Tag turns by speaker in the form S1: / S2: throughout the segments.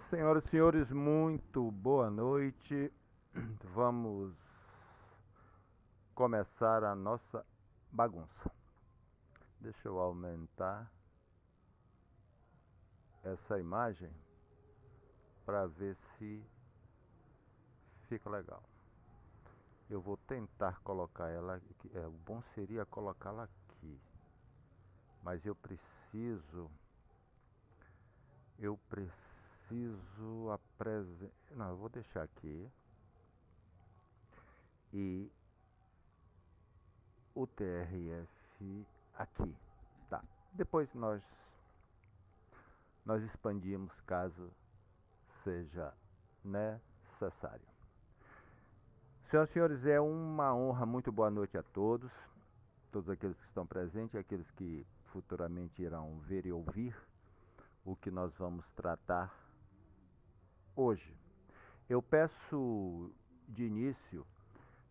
S1: Senhoras e senhores, muito boa noite. Vamos começar a nossa bagunça. Deixa eu aumentar essa imagem para ver se fica legal. Eu vou tentar colocar ela aqui. O bom seria colocá-la aqui, mas eu preciso apresentar. Não, eu vou deixar aqui. E o TRF aqui, tá? Depois nós expandimos caso seja necessário. Senhoras e senhores, é uma honra, muito boa noite a todos aqueles que estão presentes e aqueles que futuramente irão ver e ouvir o que nós vamos tratar hoje. Eu peço de início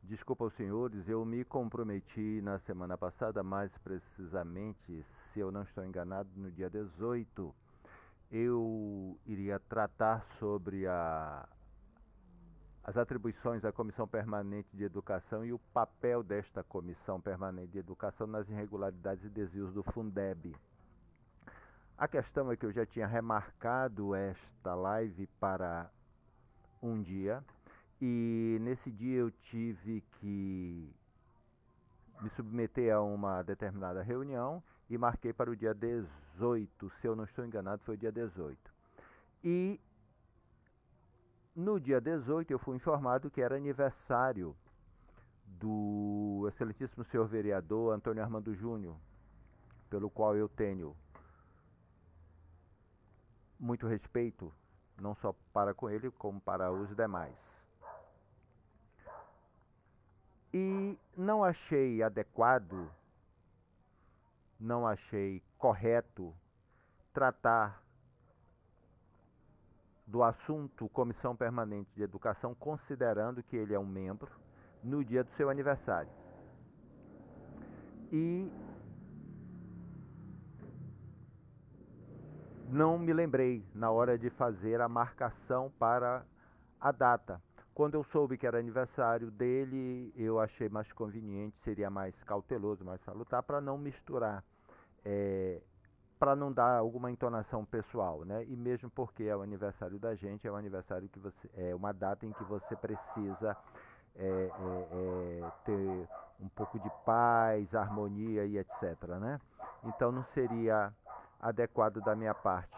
S1: desculpa aos senhores, eu me comprometi na semana passada, mais precisamente, se eu não estou enganado, no dia 18, eu iria tratar sobre as atribuições da Comissão Permanente de Educação e o papel desta Comissão Permanente de Educação nas irregularidades e desvios do Fundeb. A questão é que eu já tinha remarcado esta live para um dia, e nesse dia eu tive que me submeter a uma determinada reunião e marquei para o dia 18, se eu não estou enganado, foi o dia 18. E no dia 18 eu fui informado que era aniversário do excelentíssimo senhor vereador Antônio Armando Júnior, pelo qual eu tenho muito respeito, não só para com ele, como para os demais. E não achei adequado, não achei correto tratar do assunto Comissão Permanente de Educação, considerando que ele é um membro, no dia do seu aniversário. E não me lembrei na hora de fazer a marcação para a data. Quando eu soube que era aniversário dele, eu achei mais conveniente, seria mais cauteloso, mais salutar, para não misturar, para não dar alguma entonação pessoal, né? E mesmo porque é o aniversário da gente, é um aniversário que você, é uma data em que você precisa ter um pouco de paz, harmonia e etc, né? Então não seria adequado da minha parte.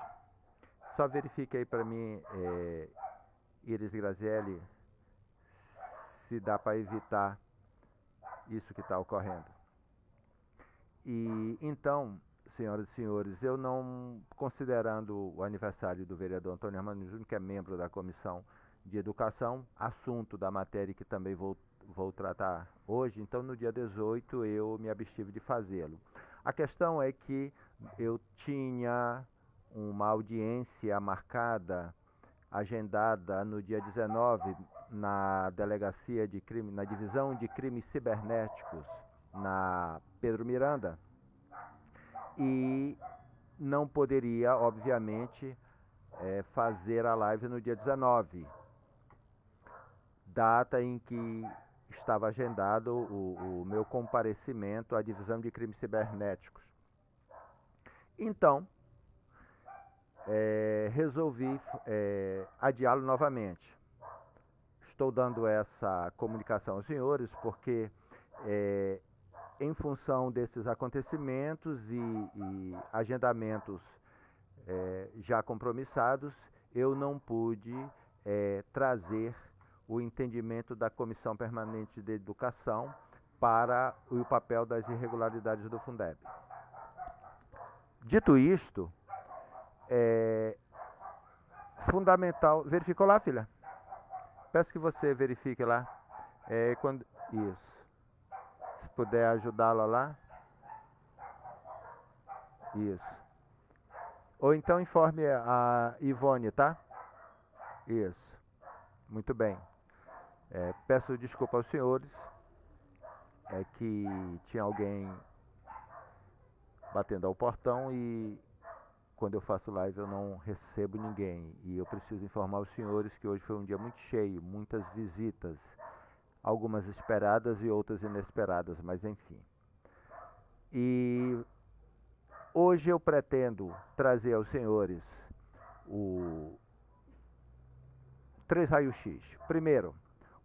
S1: Só verifique aí para mim, Iris Grazielli, se dá para evitar isso que está ocorrendo. E então, senhoras e senhores, eu não, considerando o aniversário do vereador Antônio Armando Júnior, que é membro da Comissão de Educação, assunto da matéria que também vou tratar hoje, então no dia 18 eu me abstive de fazê-lo. A questão é que eu tinha uma audiência marcada, agendada no dia 19, na Delegacia de Crime, na Divisão de Crimes Cibernéticos, na Pedro Miranda, e não poderia, obviamente, fazer a live no dia 19, data em que estava agendado o meu comparecimento à Divisão de Crimes Cibernéticos. Então, resolvi adiá-lo novamente. Estou dando essa comunicação aos senhores porque, em função desses acontecimentos e agendamentos já compromissados, eu não pude trazer o entendimento da Comissão Permanente de Educação para o papel das irregularidades do Fundeb. Dito isto, fundamental... Verificou lá, filha? Peço que você verifique lá. Isso. Se puder ajudá-la lá. Isso. Ou então informe a Ivone, tá? Isso. Muito bem. Peço desculpa aos senhores. É que tinha alguém batendo ao portão e quando eu faço live eu não recebo ninguém. E eu preciso informar os senhores que hoje foi um dia muito cheio, muitas visitas, algumas esperadas e outras inesperadas, mas enfim. E hoje eu pretendo trazer aos senhores o 3 raios-x. Primeiro,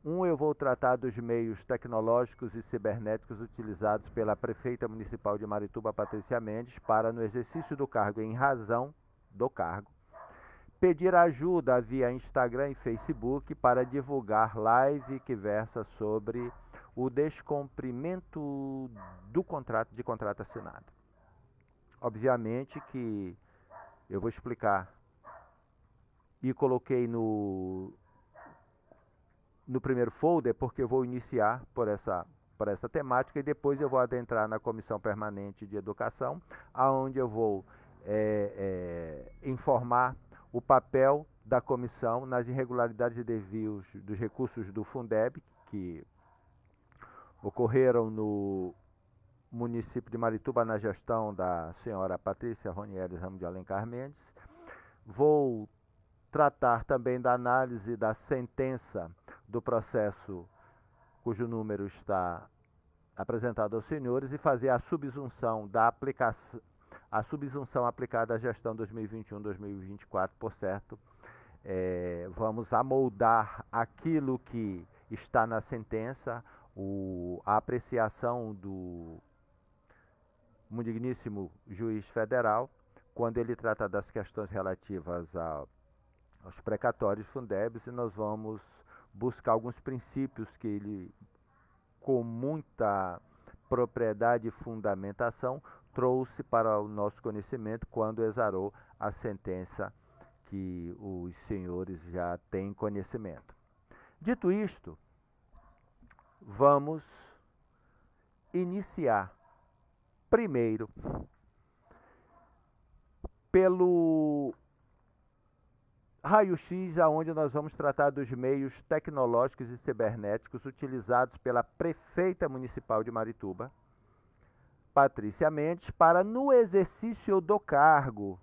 S1: eu vou tratar dos meios tecnológicos e cibernéticos utilizados pela prefeita municipal de Marituba, Patrícia Mendes, para, no exercício do cargo em razão do cargo, pedir ajuda via Instagram e Facebook para divulgar live que versa sobre o descumprimento de contrato assinado. Obviamente que eu vou explicar e coloquei no primeiro folder, porque eu vou iniciar por essa temática e depois eu vou adentrar na Comissão Permanente de Educação, aonde eu vou informar o papel da comissão nas irregularidades e desvios dos recursos do Fundeb, que ocorreram no município de Marituba na gestão da senhora Patrícia Ronieri Ramos de Alencar Mendes. Vou tratar também da análise da sentença do processo cujo número está apresentado aos senhores e fazer a subsunção aplicada à gestão 2021-2024, por certo. Vamos amoldar aquilo que está na sentença, a apreciação do muito digníssimo juiz federal, quando ele trata das questões relativas aos precatórios Fundebs, e nós vamos buscar alguns princípios que ele, com muita propriedade e fundamentação, trouxe para o nosso conhecimento quando exarou a sentença que os senhores já têm conhecimento. Dito isto, vamos iniciar primeiro pelo raio-x, aonde nós vamos tratar dos meios tecnológicos e cibernéticos utilizados pela prefeita municipal de Marituba, Patrícia Mendes, para, no exercício do cargo,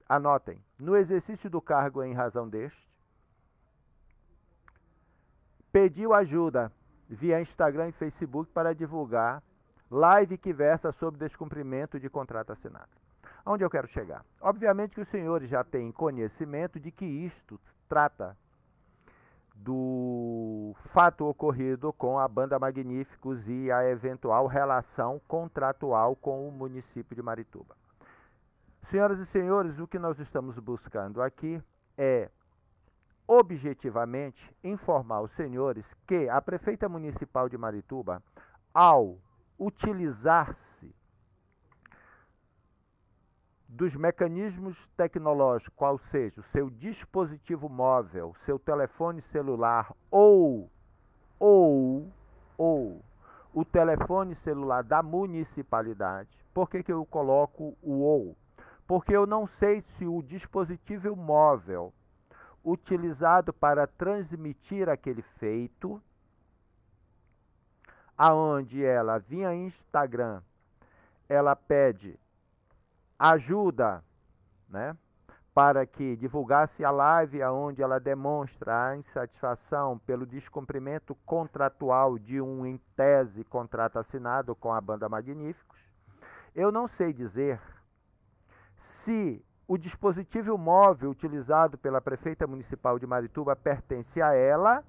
S1: anotem, no exercício do cargo em razão deste, pediu ajuda via Instagram e Facebook para divulgar live que versa sobre descumprimento de contrato assinado. Onde eu quero chegar? Obviamente que os senhores já têm conhecimento de que isto trata do fato ocorrido com a Banda Magníficos e a eventual relação contratual com o município de Marituba. Senhoras e senhores, o que nós estamos buscando aqui é objetivamente informar os senhores que a prefeita municipal de Marituba, ao utilizar-se dos mecanismos tecnológicos, qual seja o seu dispositivo móvel, seu telefone celular ou o telefone celular da municipalidade. Por que eu coloco o ou? Porque eu não sei se o dispositivo móvel utilizado para transmitir aquele feito, aonde ela, via Instagram, ela pede ajuda, né, para que divulgasse a live aonde ela demonstra a insatisfação pelo descumprimento contratual de um, em tese, contrato assinado com a Banda Magníficos. Eu não sei dizer se o dispositivo móvel utilizado pela prefeita municipal de Marituba pertence a ela,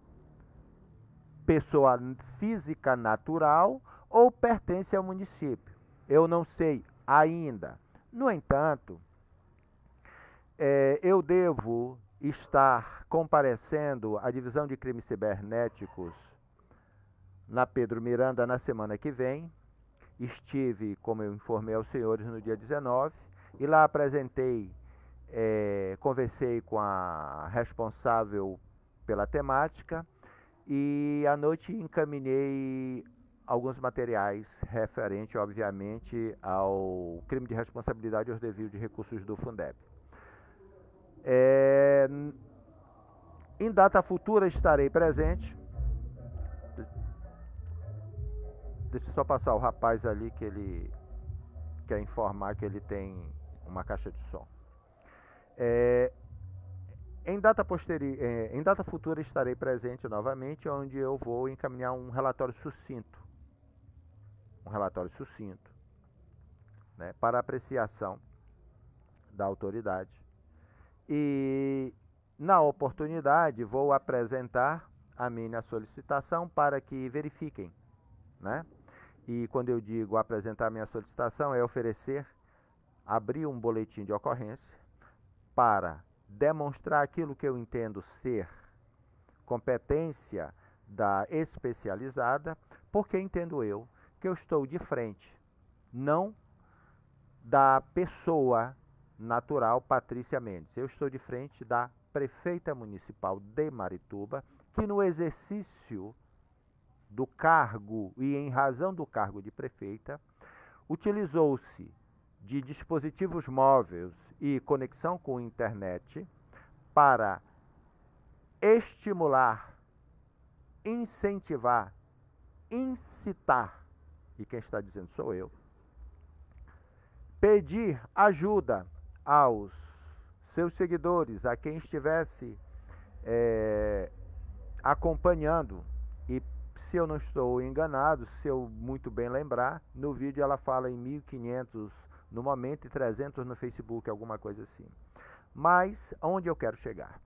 S1: pessoa física natural, ou pertence ao município. Eu não sei ainda. No entanto, eu devo estar comparecendo à Divisão de Crimes Cibernéticos na Pedro Miranda na semana que vem. Estive, como eu informei aos senhores, no dia 19, e lá apresentei, conversei com a responsável pela temática e à noite encaminhei alguns materiais referentes, obviamente, ao crime de responsabilidade e aos desvios de recursos do Fundeb. Em data futura estarei presente. Deixa eu só passar o rapaz ali que ele quer informar que ele tem uma caixa de som. Em data futura estarei presente novamente, onde eu vou encaminhar um relatório sucinto, né, para apreciação da autoridade. E, na oportunidade, vou apresentar a minha solicitação para que verifiquem, né? E quando eu digo apresentar a minha solicitação, é oferecer, abrir um boletim de ocorrência para demonstrar aquilo que eu entendo ser competência da especializada, porque entendo eu que eu estou de frente, não da pessoa natural Patrícia Mendes. Eu estou de frente da prefeita municipal de Marituba, que no exercício do cargo e em razão do cargo de prefeita, utilizou-se de dispositivos móveis e conexão com internet para estimular, incentivar, incitar, e quem está dizendo sou eu, pedir ajuda aos seus seguidores, a quem estivesse acompanhando. E se eu não estou enganado, se eu muito bem lembrar, no vídeo ela fala em 1.500 no momento e 300 no Facebook, alguma coisa assim. Mas onde eu quero chegar?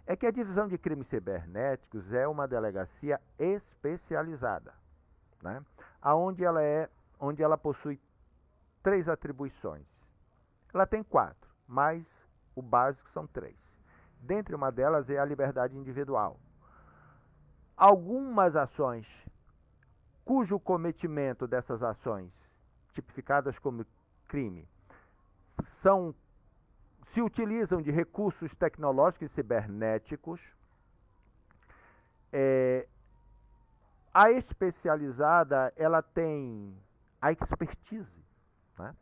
S1: É que a Divisão de Crimes Cibernéticos é uma delegacia especializada, né? Onde ela possui 3 atribuições. Ela tem 4, mas o básico são 3. Dentre uma delas é a liberdade individual. Algumas ações cujo cometimento dessas ações, tipificadas como crime, se utilizam de recursos tecnológicos e cibernéticos, a especializada ela tem a expertise, né,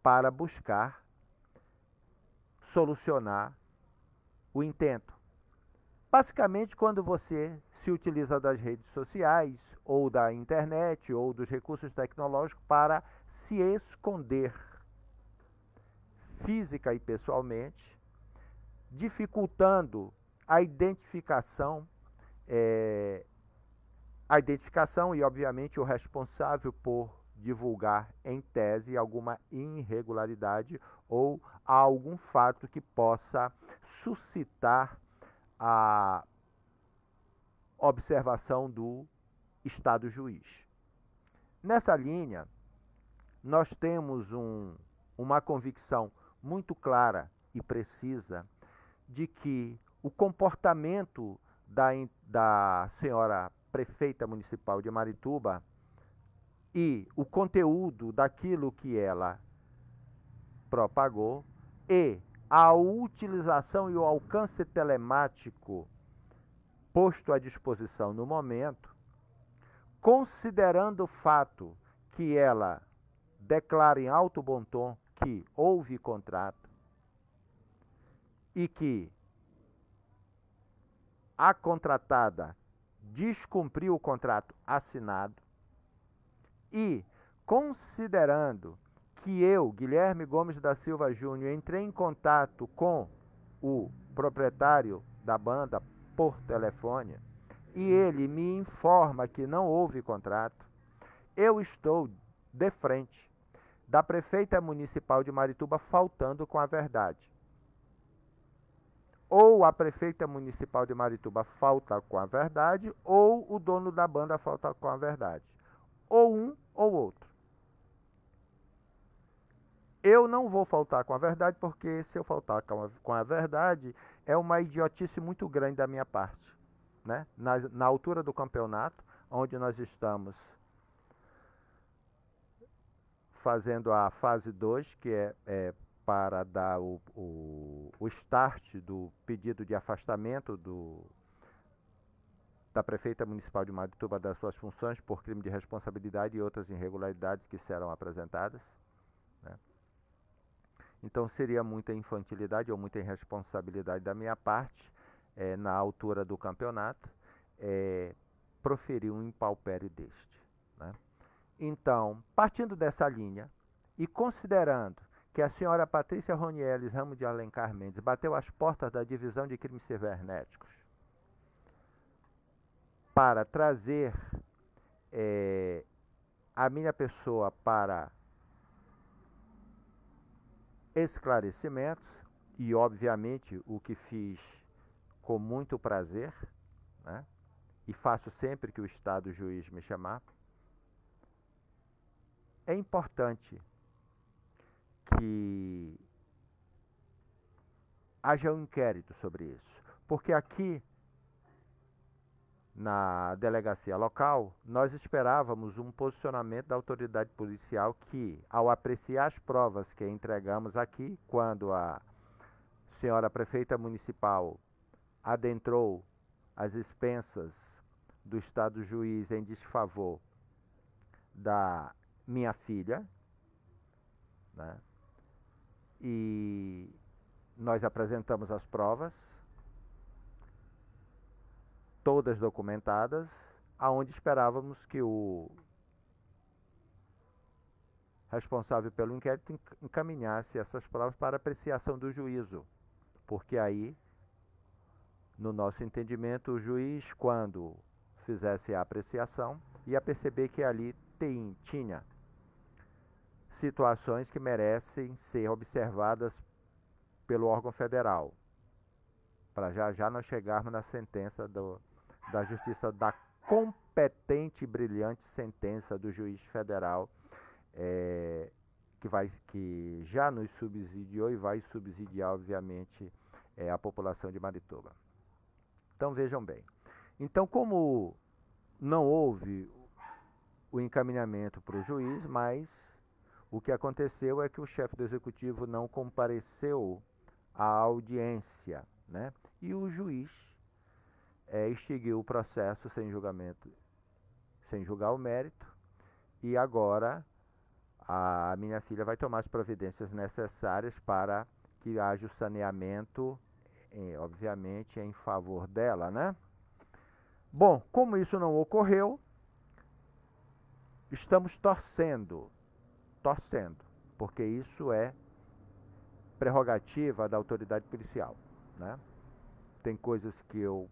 S1: para buscar solucionar o intento. Basicamente, quando você se utiliza das redes sociais, ou da internet, ou dos recursos tecnológicos para se esconder física e pessoalmente, dificultando a identificação e, obviamente, o responsável por divulgar, em tese, alguma irregularidade ou algum fato que possa suscitar a observação do Estado juiz. Nessa linha, nós temos uma convicção muito clara e precisa de que o comportamento da senhora prefeita municipal de Marituba e o conteúdo daquilo que ela propagou e a utilização e o alcance telemático posto à disposição no momento, considerando o fato que ela declara em alto bom tom que houve contrato e que a contratada descumpriu o contrato assinado, e considerando que eu, Guilherme Gomes da Silva Júnior, entrei em contato com o proprietário da banda por telefone e ele me informa que não houve contrato, eu estou de frente da prefeita municipal de Marituba faltando com a verdade. Ou a prefeita municipal de Marituba falta com a verdade, ou o dono da banda falta com a verdade. Ou um ou outro. Eu não vou faltar com a verdade, porque se eu faltar com a verdade, é uma idiotice muito grande da minha parte, né? Na altura do campeonato, onde nós estamos fazendo a fase 2, que é para dar o start do pedido de afastamento da prefeita municipal de Marituba das suas funções por crime de responsabilidade e outras irregularidades que serão apresentadas, né? Então seria muita infantilidade ou muita irresponsabilidade da minha parte, na altura do campeonato, proferir um impalpério deste, né? Então, partindo dessa linha, e considerando que a senhora Patrícia Ronieles Ramos de Alencar Mendes bateu às portas da Divisão de Crimes Cibernéticos para trazer a minha pessoa para esclarecimentos, e obviamente o que fiz com muito prazer, né? E faço sempre que o Estado juiz me chamar, é importante que haja um inquérito sobre isso, porque aqui na delegacia local, nós esperávamos um posicionamento da autoridade policial que, ao apreciar as provas que entregamos aqui, quando a senhora prefeita municipal adentrou as expensas do Estado juiz em desfavor da minha filha, né? E nós apresentamos as provas, todas documentadas, aonde esperávamos que o responsável pelo inquérito encaminhasse essas provas para apreciação do juízo, porque aí, no nosso entendimento, o juiz, quando fizesse a apreciação, ia perceber que ali tinha situações que merecem ser observadas pelo órgão federal, para já nós chegarmos na sentença da Justiça, da competente e brilhante sentença do juiz federal, que já nos subsidiou e vai subsidiar, obviamente, a população de Marituba. Então, vejam bem. Então, como não houve o encaminhamento para o juiz, mas o que aconteceu é que o chefe do executivo não compareceu à audiência, né? E o juiz extinguiu o processo sem julgamento, sem julgar o mérito, e agora a minha filha vai tomar as providências necessárias para que haja o saneamento, obviamente, em favor dela, né? Bom, como isso não ocorreu, estamos torcendo, porque isso é prerrogativa da autoridade policial, né? Tem coisas que eu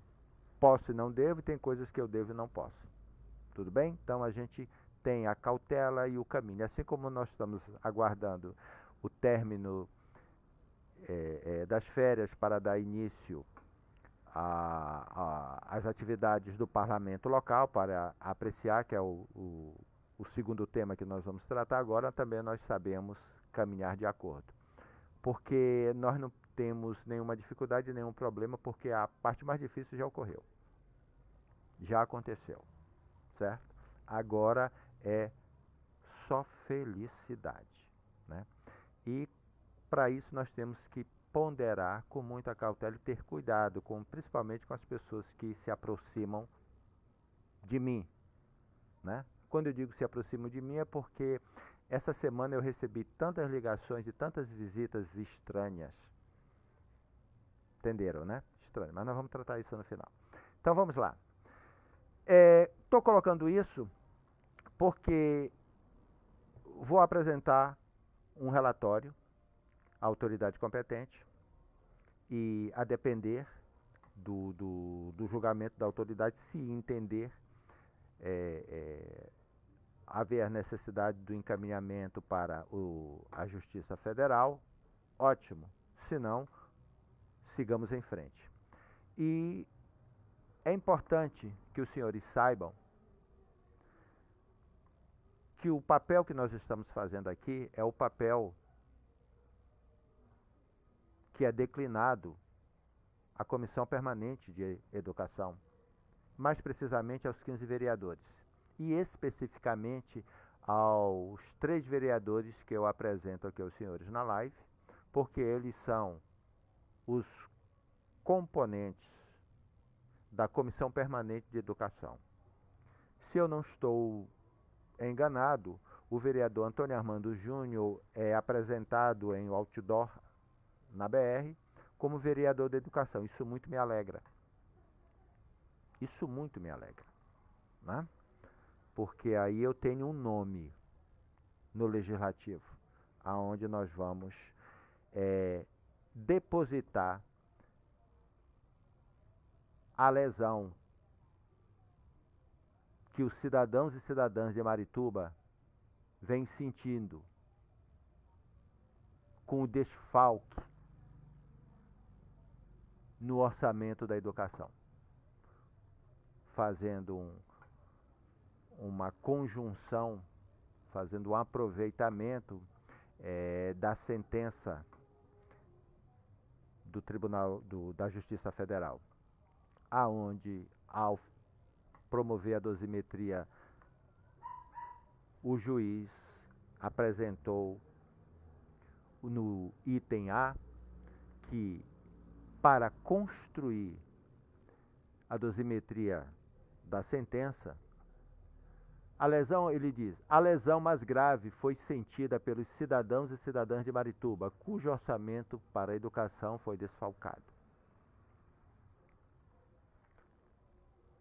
S1: posso e não devo, e tem coisas que eu devo e não posso. Tudo bem? Então a gente tem a cautela e o caminho. Assim como nós estamos aguardando o término das férias para dar início às atividades do parlamento local, para apreciar, que é o segundo tema que nós vamos tratar agora, também nós sabemos caminhar de acordo. Porque nós não temos nenhuma dificuldade, nenhum problema, porque a parte mais difícil já ocorreu. Já aconteceu, certo? Agora é só felicidade, né? E para isso nós temos que ponderar com muita cautela e ter cuidado, principalmente com as pessoas que se aproximam de mim, né? Quando eu digo se aproximam de mim é porque essa semana eu recebi tantas ligações e tantas visitas estranhas. Entenderam, né? Estranho, mas nós vamos tratar isso no final. Então vamos lá. Estou colocando isso porque vou apresentar um relatório à autoridade competente e, a depender do julgamento da autoridade, se entender haver necessidade do encaminhamento para a Justiça Federal, ótimo. Se não, sigamos em frente. E é importante que os senhores saibam que o papel que nós estamos fazendo aqui é o papel que é declinado à Comissão Permanente de Educação, mais precisamente aos 15 vereadores, e especificamente aos 3 vereadores que eu apresento aqui aos senhores na live, porque eles são os componentes da Comissão Permanente de Educação. Se eu não estou enganado, o vereador Antônio Armando Júnior é apresentado em outdoor na BR como vereador de educação. Isso muito me alegra. Isso muito me alegra, né? Porque aí eu tenho um nome no legislativo. aonde nós vamos depositar a lesão que os cidadãos e cidadãs de Marituba vêm sentindo com o desfalque no orçamento da educação, fazendo uma conjunção, fazendo um aproveitamento da sentença do Tribunal da Justiça Federal, aonde, ao promover a dosimetria, o juiz apresentou no item A que, para construir a dosimetria da sentença, a lesão, ele diz, a lesão mais grave foi sentida pelos cidadãos e cidadãs de Marituba, cujo orçamento para a educação foi desfalcado.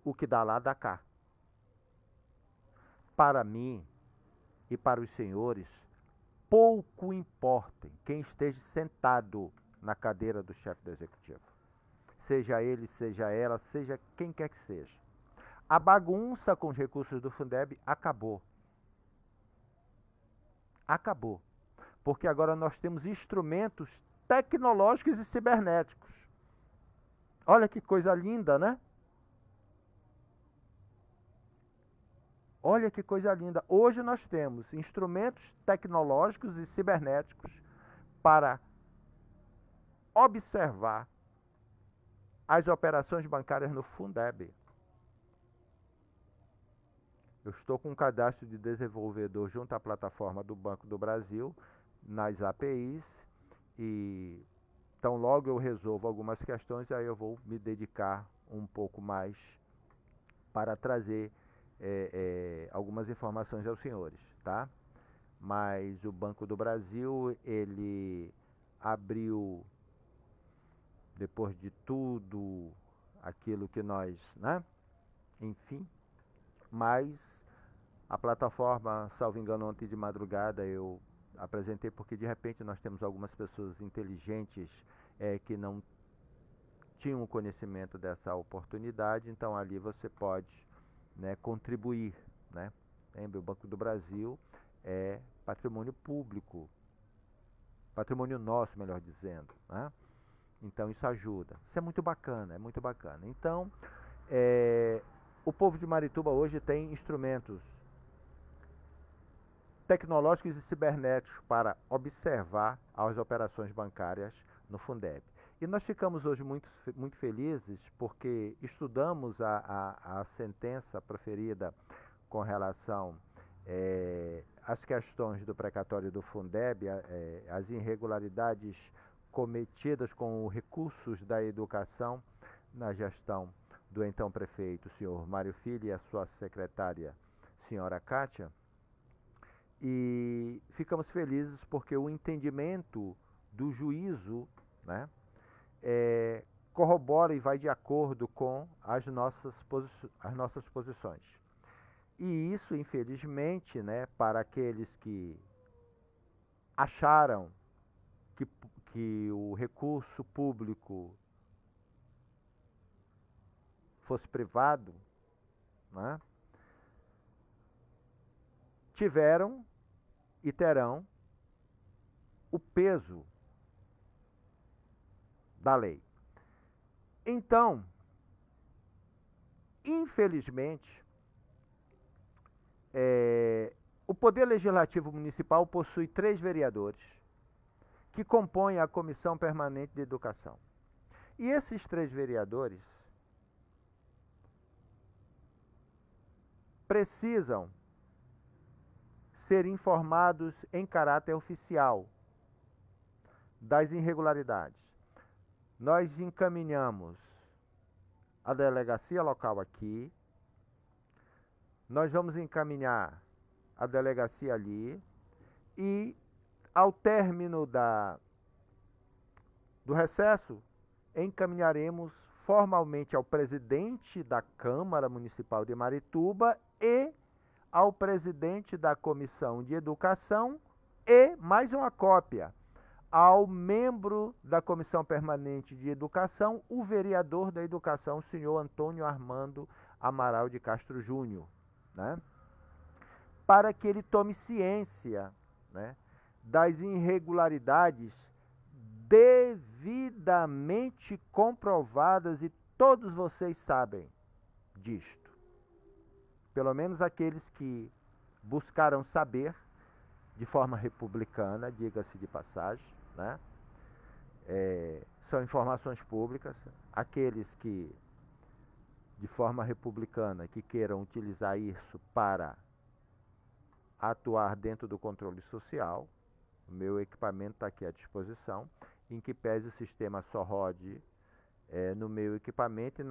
S1: O que dá lá, dá cá. Para mim e para os senhores, pouco importa quem esteja sentado na cadeira do chefe do executivo. Seja ele, seja ela, seja quem quer que seja. A bagunça com os recursos do Fundeb acabou. Acabou. Porque agora nós temos instrumentos tecnológicos e cibernéticos. Olha que coisa linda, né? Olha que coisa linda. Hoje nós temos instrumentos tecnológicos e cibernéticos para observar as operações bancárias no Fundeb. Eu estou com um cadastro de desenvolvedor junto à plataforma do Banco do Brasil, nas APIs, e então logo eu resolvo algumas questões, aí eu vou me dedicar um pouco mais para trazer algumas informações aos senhores, tá? Mas o Banco do Brasil, ele abriu, depois de tudo aquilo que nós, né? Enfim, mas a plataforma, salvo engano, ontem de madrugada eu apresentei, porque de repente nós temos algumas pessoas inteligentes que não tinham conhecimento dessa oportunidade, então ali você pode, né, contribuir, né? Lembre, o Banco do Brasil é patrimônio público, patrimônio nosso, melhor dizendo, né? Então isso ajuda. Isso é muito bacana, é muito bacana. Então, o povo de Marituba hoje tem instrumentos tecnológicos e cibernéticos para observar as operações bancárias no Fundeb. E nós ficamos hoje muito felizes porque estudamos a sentença proferida com relação às questões do precatório do Fundeb, as irregularidades cometidas com os recursos da educação na gestão do então prefeito, senhor Mário Filho, e a sua secretária, senhora Kátia. E ficamos felizes porque o entendimento do juízo, né, corrobora e vai de acordo com as nossas posições. E isso, infelizmente, né, para aqueles que acharam que o recurso público fosse privado, né, tiveram e terão o peso da lei. Então, infelizmente, o Poder Legislativo Municipal possui 3 vereadores que compõem a Comissão Permanente de Educação. E esses 3 vereadores precisam ser informados em caráter oficial das irregularidades. Nós encaminhamos a delegacia local aqui, nós vamos encaminhar a delegacia ali e, ao término do recesso, encaminharemos formalmente ao presidente da Câmara Municipal de Marituba e ao presidente da Comissão de Educação e mais uma cópia ao membro da Comissão Permanente de Educação, o vereador da Educação, o senhor Antônio Armando Amaral de Castro Júnior, né? Para que ele tome ciência, né, das irregularidades devidamente comprovadas, e todos vocês sabem disto. Pelo menos aqueles que buscaram saber de forma republicana, diga-se de passagem, né? São informações públicas. Aqueles que, de forma republicana, que queiram utilizar isso para atuar dentro do controle social, o meu equipamento está aqui à disposição, em que pese o sistema só rode no meu equipamento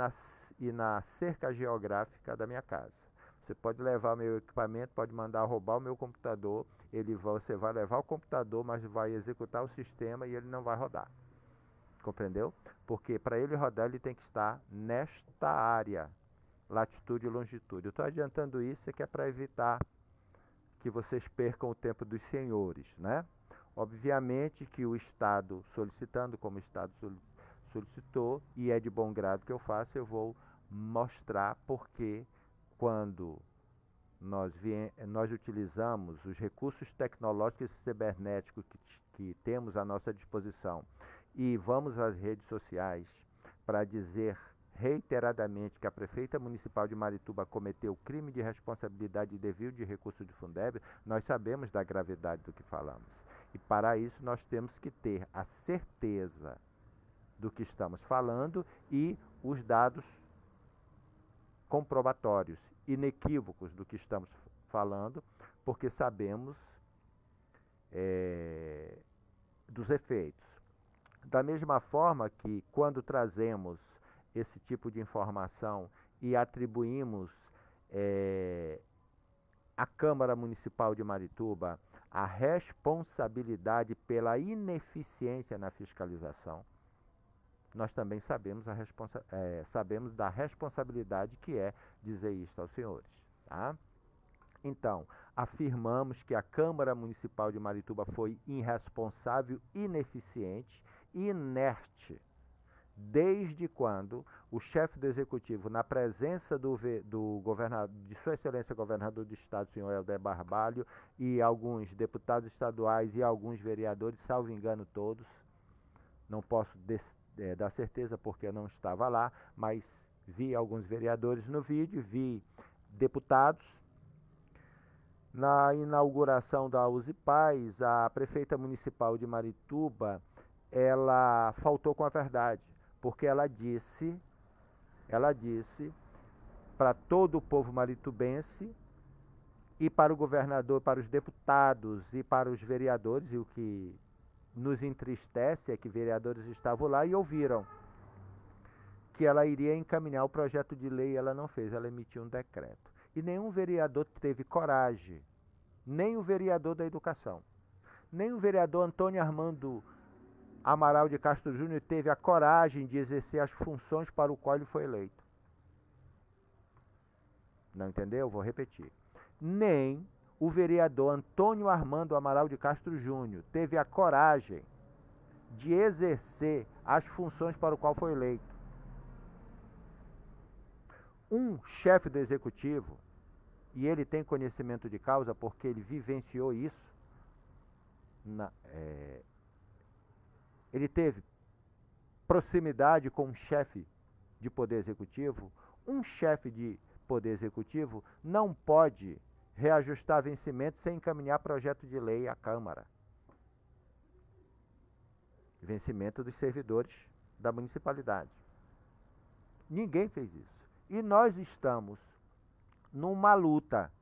S1: e na cerca geográfica da minha casa. Você pode levar o meu equipamento, pode mandar roubar o meu computador, você vai levar o computador, mas vai executar o sistema e ele não vai rodar. Compreendeu? Porque para ele rodar, ele tem que estar nesta área, latitude e longitude. Eu estou adiantando isso que é para evitar que vocês percam o tempo dos senhores, né? Obviamente que o Estado solicitando, como o Estado solicitou, e é de bom grado que eu faço, eu vou mostrar porque quando nós utilizamos os recursos tecnológicos e cibernéticos que temos à nossa disposição e vamos às redes sociais para dizer reiteradamente que a prefeita municipal de Marituba cometeu crime de responsabilidade e desvio de recursos do Fundeb, nós sabemos da gravidade do que falamos. E para isso nós temos que ter a certeza do que estamos falando e os dados comprobatórios, inequívocos do que estamos falando, porque sabemos dos efeitos. Da mesma forma que quando trazemos esse tipo de informação e atribuímos à Câmara Municipal de Marituba a responsabilidade pela ineficiência na fiscalização, nós também sabemos da responsabilidade que é dizer isto aos senhores. Tá? Então, afirmamos que a Câmara Municipal de Marituba foi irresponsável, ineficiente e inerte, desde quando o chefe do Executivo, na presença do governador, de Sua Excelência Governador do Estado, senhor Helder Barbalho, e alguns deputados estaduais e alguns vereadores, salvo engano todos, não posso dar certeza porque eu não estava lá, mas vi alguns vereadores no vídeo, vi deputados. Na inauguração da USE Paz, a prefeita municipal de Marituba, ela faltou com a verdade, porque ela disse para todo o povo maritubense e para o governador, para os deputados e para os vereadores, e o que nos entristece é que vereadores estavam lá e ouviram que ela iria encaminhar o projeto de lei, ela não fez, ela emitiu um decreto. E nenhum vereador teve coragem, nem o vereador da Educação, nem o vereador Antônio Armando Amaral de Castro Júnior teve a coragem de exercer as funções para o qual ele foi eleito. Não entendeu? Vou repetir. Nem o vereador Antônio Armando Amaral de Castro Júnior teve a coragem de exercer as funções para o qual foi eleito. Um chefe do Executivo, e ele tem conhecimento de causa porque ele vivenciou isso, ele teve proximidade com um chefe de poder executivo. Um chefe de poder executivo não pode reajustar vencimento sem encaminhar projeto de lei à Câmara. Vencimento dos servidores da municipalidade. Ninguém fez isso. E nós estamos numa luta,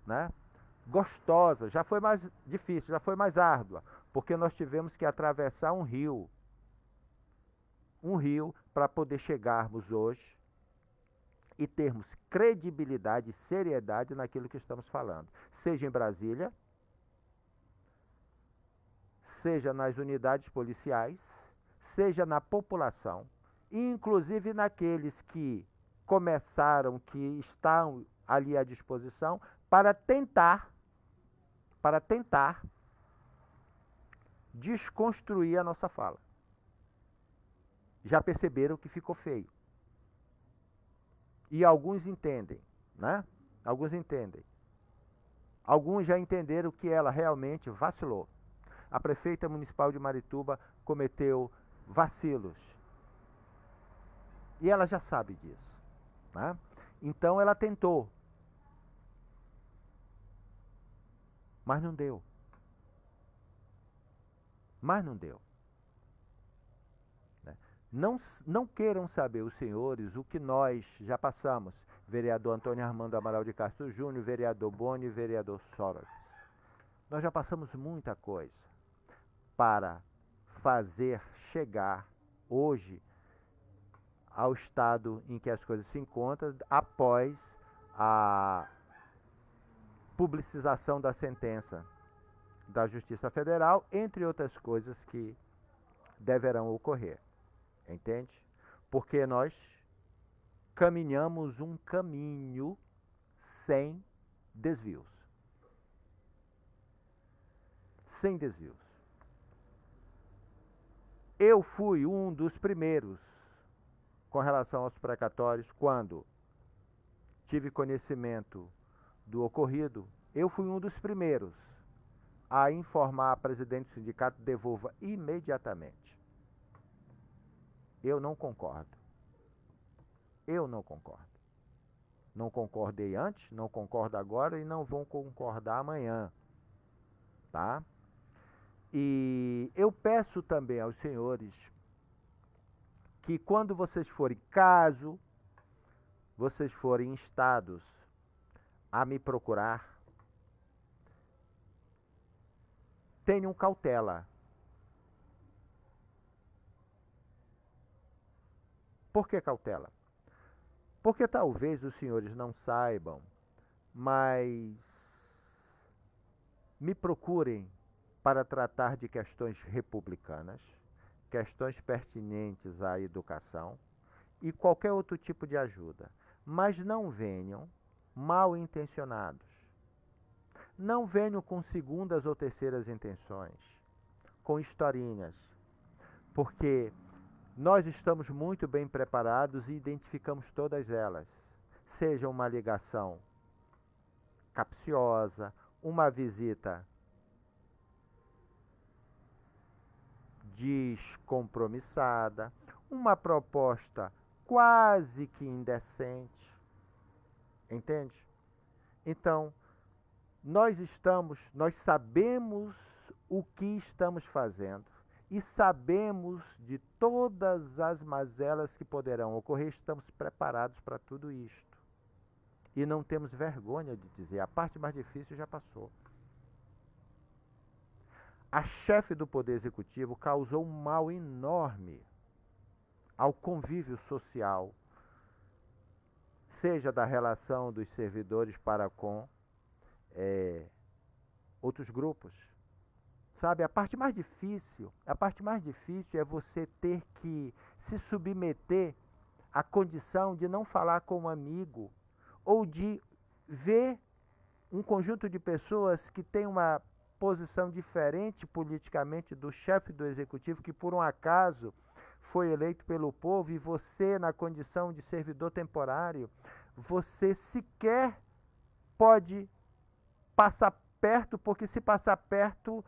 S1: né? Gostosa, já foi mais difícil, já foi mais árdua, porque nós tivemos que atravessar um rio para poder chegarmos hoje e termos credibilidade e seriedade naquilo que estamos falando, seja em Brasília, seja nas unidades policiais, seja na população, e inclusive naqueles que começaram, que estão ali à disposição para tentar para tentar desconstruir a nossa fala. Já perceberam que ficou feio. E alguns entendem, né? Alguns entendem. Alguns já entenderam que ela realmente vacilou. A prefeita municipal de Marituba cometeu vacilos. E ela já sabe disso, né? Então ela tentou. Mas não deu. Mas não deu. Não queiram saber os senhores o que nós já passamos. Vereador Antônio Armando Amaral de Castro Júnior, vereador Boni, vereador Soros. Nós já passamos muita coisa para fazer chegar hoje ao estado em que as coisas se encontram após a publicização da sentença da Justiça Federal, entre outras coisas que deverão ocorrer. Entende? Porque nós caminhamos um caminho sem desvios. Sem desvios. Eu fui um dos primeiros com relação aos precatórios quando tive conhecimento do ocorrido. Eu fui um dos primeiros a informar a presidente do sindicato: devolva imediatamente. Eu não concordo. Eu não concordo. Não concordei antes, não concordo agora e não vou concordar amanhã. Tá? E eu peço também aos senhores que quando vocês forem, caso vocês forem instados a me procurar, tenham cautela. Por que cautela? Porque talvez os senhores não saibam, mas me procurem para tratar de questões republicanas, questões pertinentes à educação e qualquer outro tipo de ajuda. Mas não venham mal intencionados. Não venham com segundas ou terceiras intenções, com historinhas, porque nós estamos muito bem preparados e identificamos todas elas. Seja uma ligação capciosa, uma visita descompromissada, uma proposta quase que indecente. Entende? Então, nós sabemos o que estamos fazendo. E sabemos de todas as mazelas que poderão ocorrer, estamos preparados para tudo isto. E não temos vergonha de dizer, a parte mais difícil já passou. A chefe do Poder Executivo causou um mal enorme ao convívio social, seja da relação dos servidores para com outros grupos. Sabe, a parte mais difícil é você ter que se submeter à condição de não falar com um amigo ou de ver um conjunto de pessoas que tem uma posição diferente politicamente do chefe do executivo, que por um acaso foi eleito pelo povo, e você, na condição de servidor temporário, você sequer pode passar perto, porque se passar perto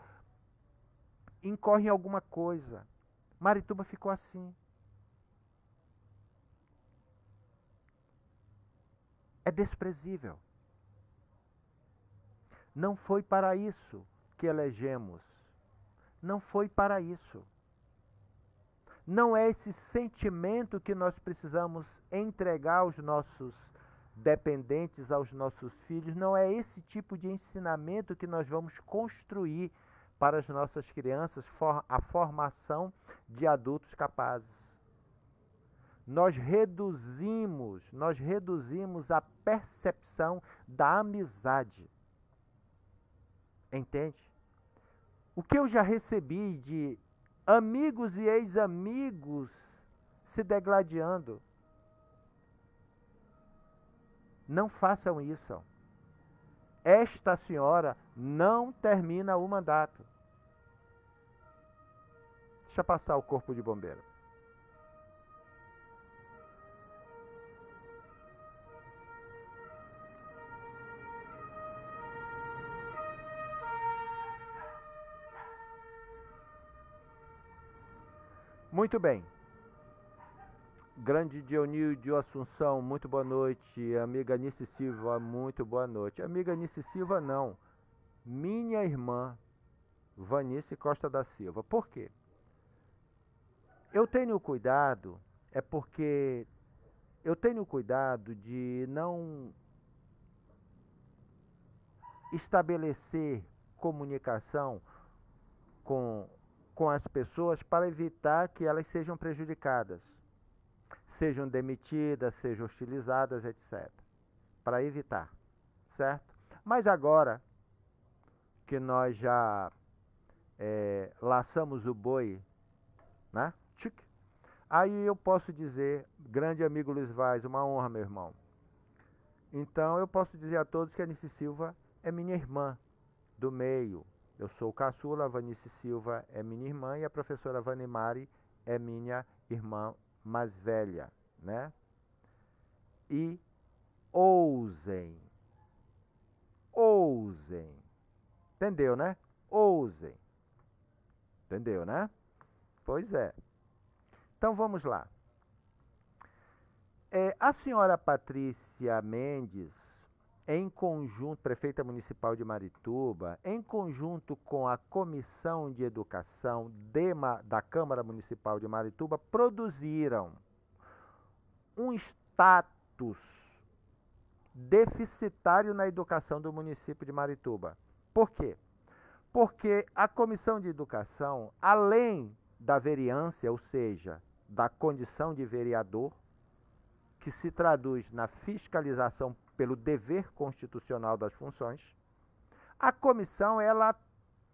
S1: incorre em alguma coisa. Marituba ficou assim. É desprezível. Não foi para isso que elegemos. Não foi para isso. Não é esse sentimento que nós precisamos entregar aos nossos dependentes, aos nossos filhos. Não é esse tipo de ensinamento que nós vamos construir para as nossas crianças, a formação de adultos capazes. Nós reduzimos a percepção da amizade. Entende? O que eu já recebi de amigos e ex-amigos se degladiando. Não façam isso. esta senhora não termina o mandato. Deixa passar o corpo de bombeiro. Muito bem. Grande Dionídio Assunção, muito boa noite. Amiga Nice Silva, muito boa noite. Amiga Nice Silva, não. Minha irmã, Vanice Costa da Silva. Por quê? Eu tenho cuidado, é porque eu tenho cuidado de não estabelecer comunicação com as pessoas para evitar que elas sejam prejudicadas, sejam demitidas, sejam hostilizadas, etc. Para evitar, certo? Mas agora que nós já laçamos o boi, né? Aí eu posso dizer, grande amigo Luiz Vaz, uma honra, meu irmão. Então eu posso dizer a todos que a Nice Silva é minha irmã do meio. Eu sou o caçula, a Vanice Silva é minha irmã e a professora Vanimari é minha irmã mais velha, né? E ousem, entendeu, né? Ousem, entendeu, né? Pois é. Então vamos lá. A senhora Patrícia Mendes, em conjunto, prefeita municipal de Marituba, em conjunto com a Comissão de Educação da Câmara Municipal de Marituba, produziram um status deficitário na educação do município de Marituba. Por quê? Porque a Comissão de Educação, além da vereança, ou seja, da condição de vereador, que se traduz na fiscalização pelo dever constitucional das funções, a comissão ela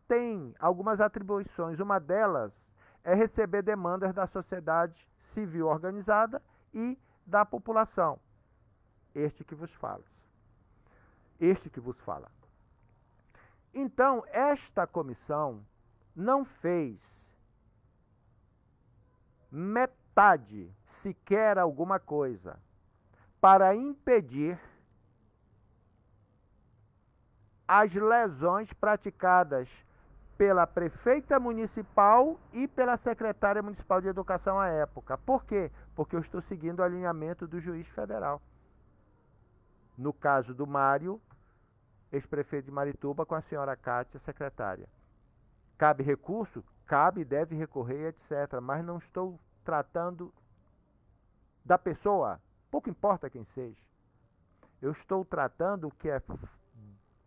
S1: tem algumas atribuições. Uma delas é receber demandas da sociedade civil organizada e da população. Este que vos fala. Então, esta comissão não fez metade sequer alguma coisa para impedir as lesões praticadas pela prefeita municipal e pela secretária municipal de educação à época. Por quê? Porque eu estou seguindo o alinhamento do juiz federal. No caso do Mário, ex-prefeito de Marituba, com a senhora Cátia, secretária. Cabe recurso? Cabe, deve recorrer, etc. Mas não estou tratando da pessoa, pouco importa quem seja. Eu estou tratando o que é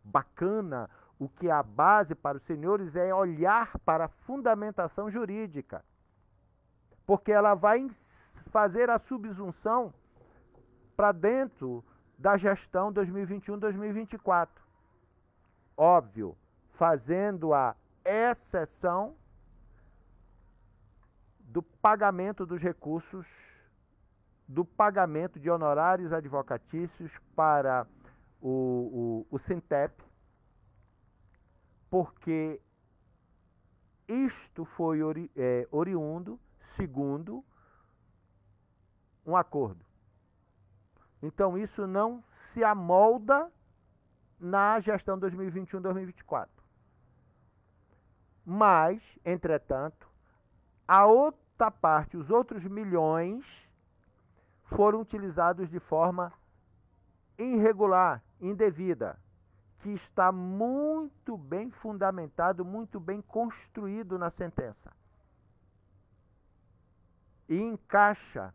S1: bacana, o que é a base para os senhores é olhar para a fundamentação jurídica. Porque ela vai fazer a subsunção para dentro da gestão 2021-2024. Óbvio, fazendo a exceção do pagamento dos recursos, do pagamento de honorários advocatícios para o Sintep, porque isto foi oriundo, segundo, um acordo. Então isso não se amolda na gestão 2021-2024. Mas, entretanto, a outra parte, os outros milhões, foram utilizados de forma irregular, indevida, que está muito bem fundamentado, muito bem construído na sentença. E encaixa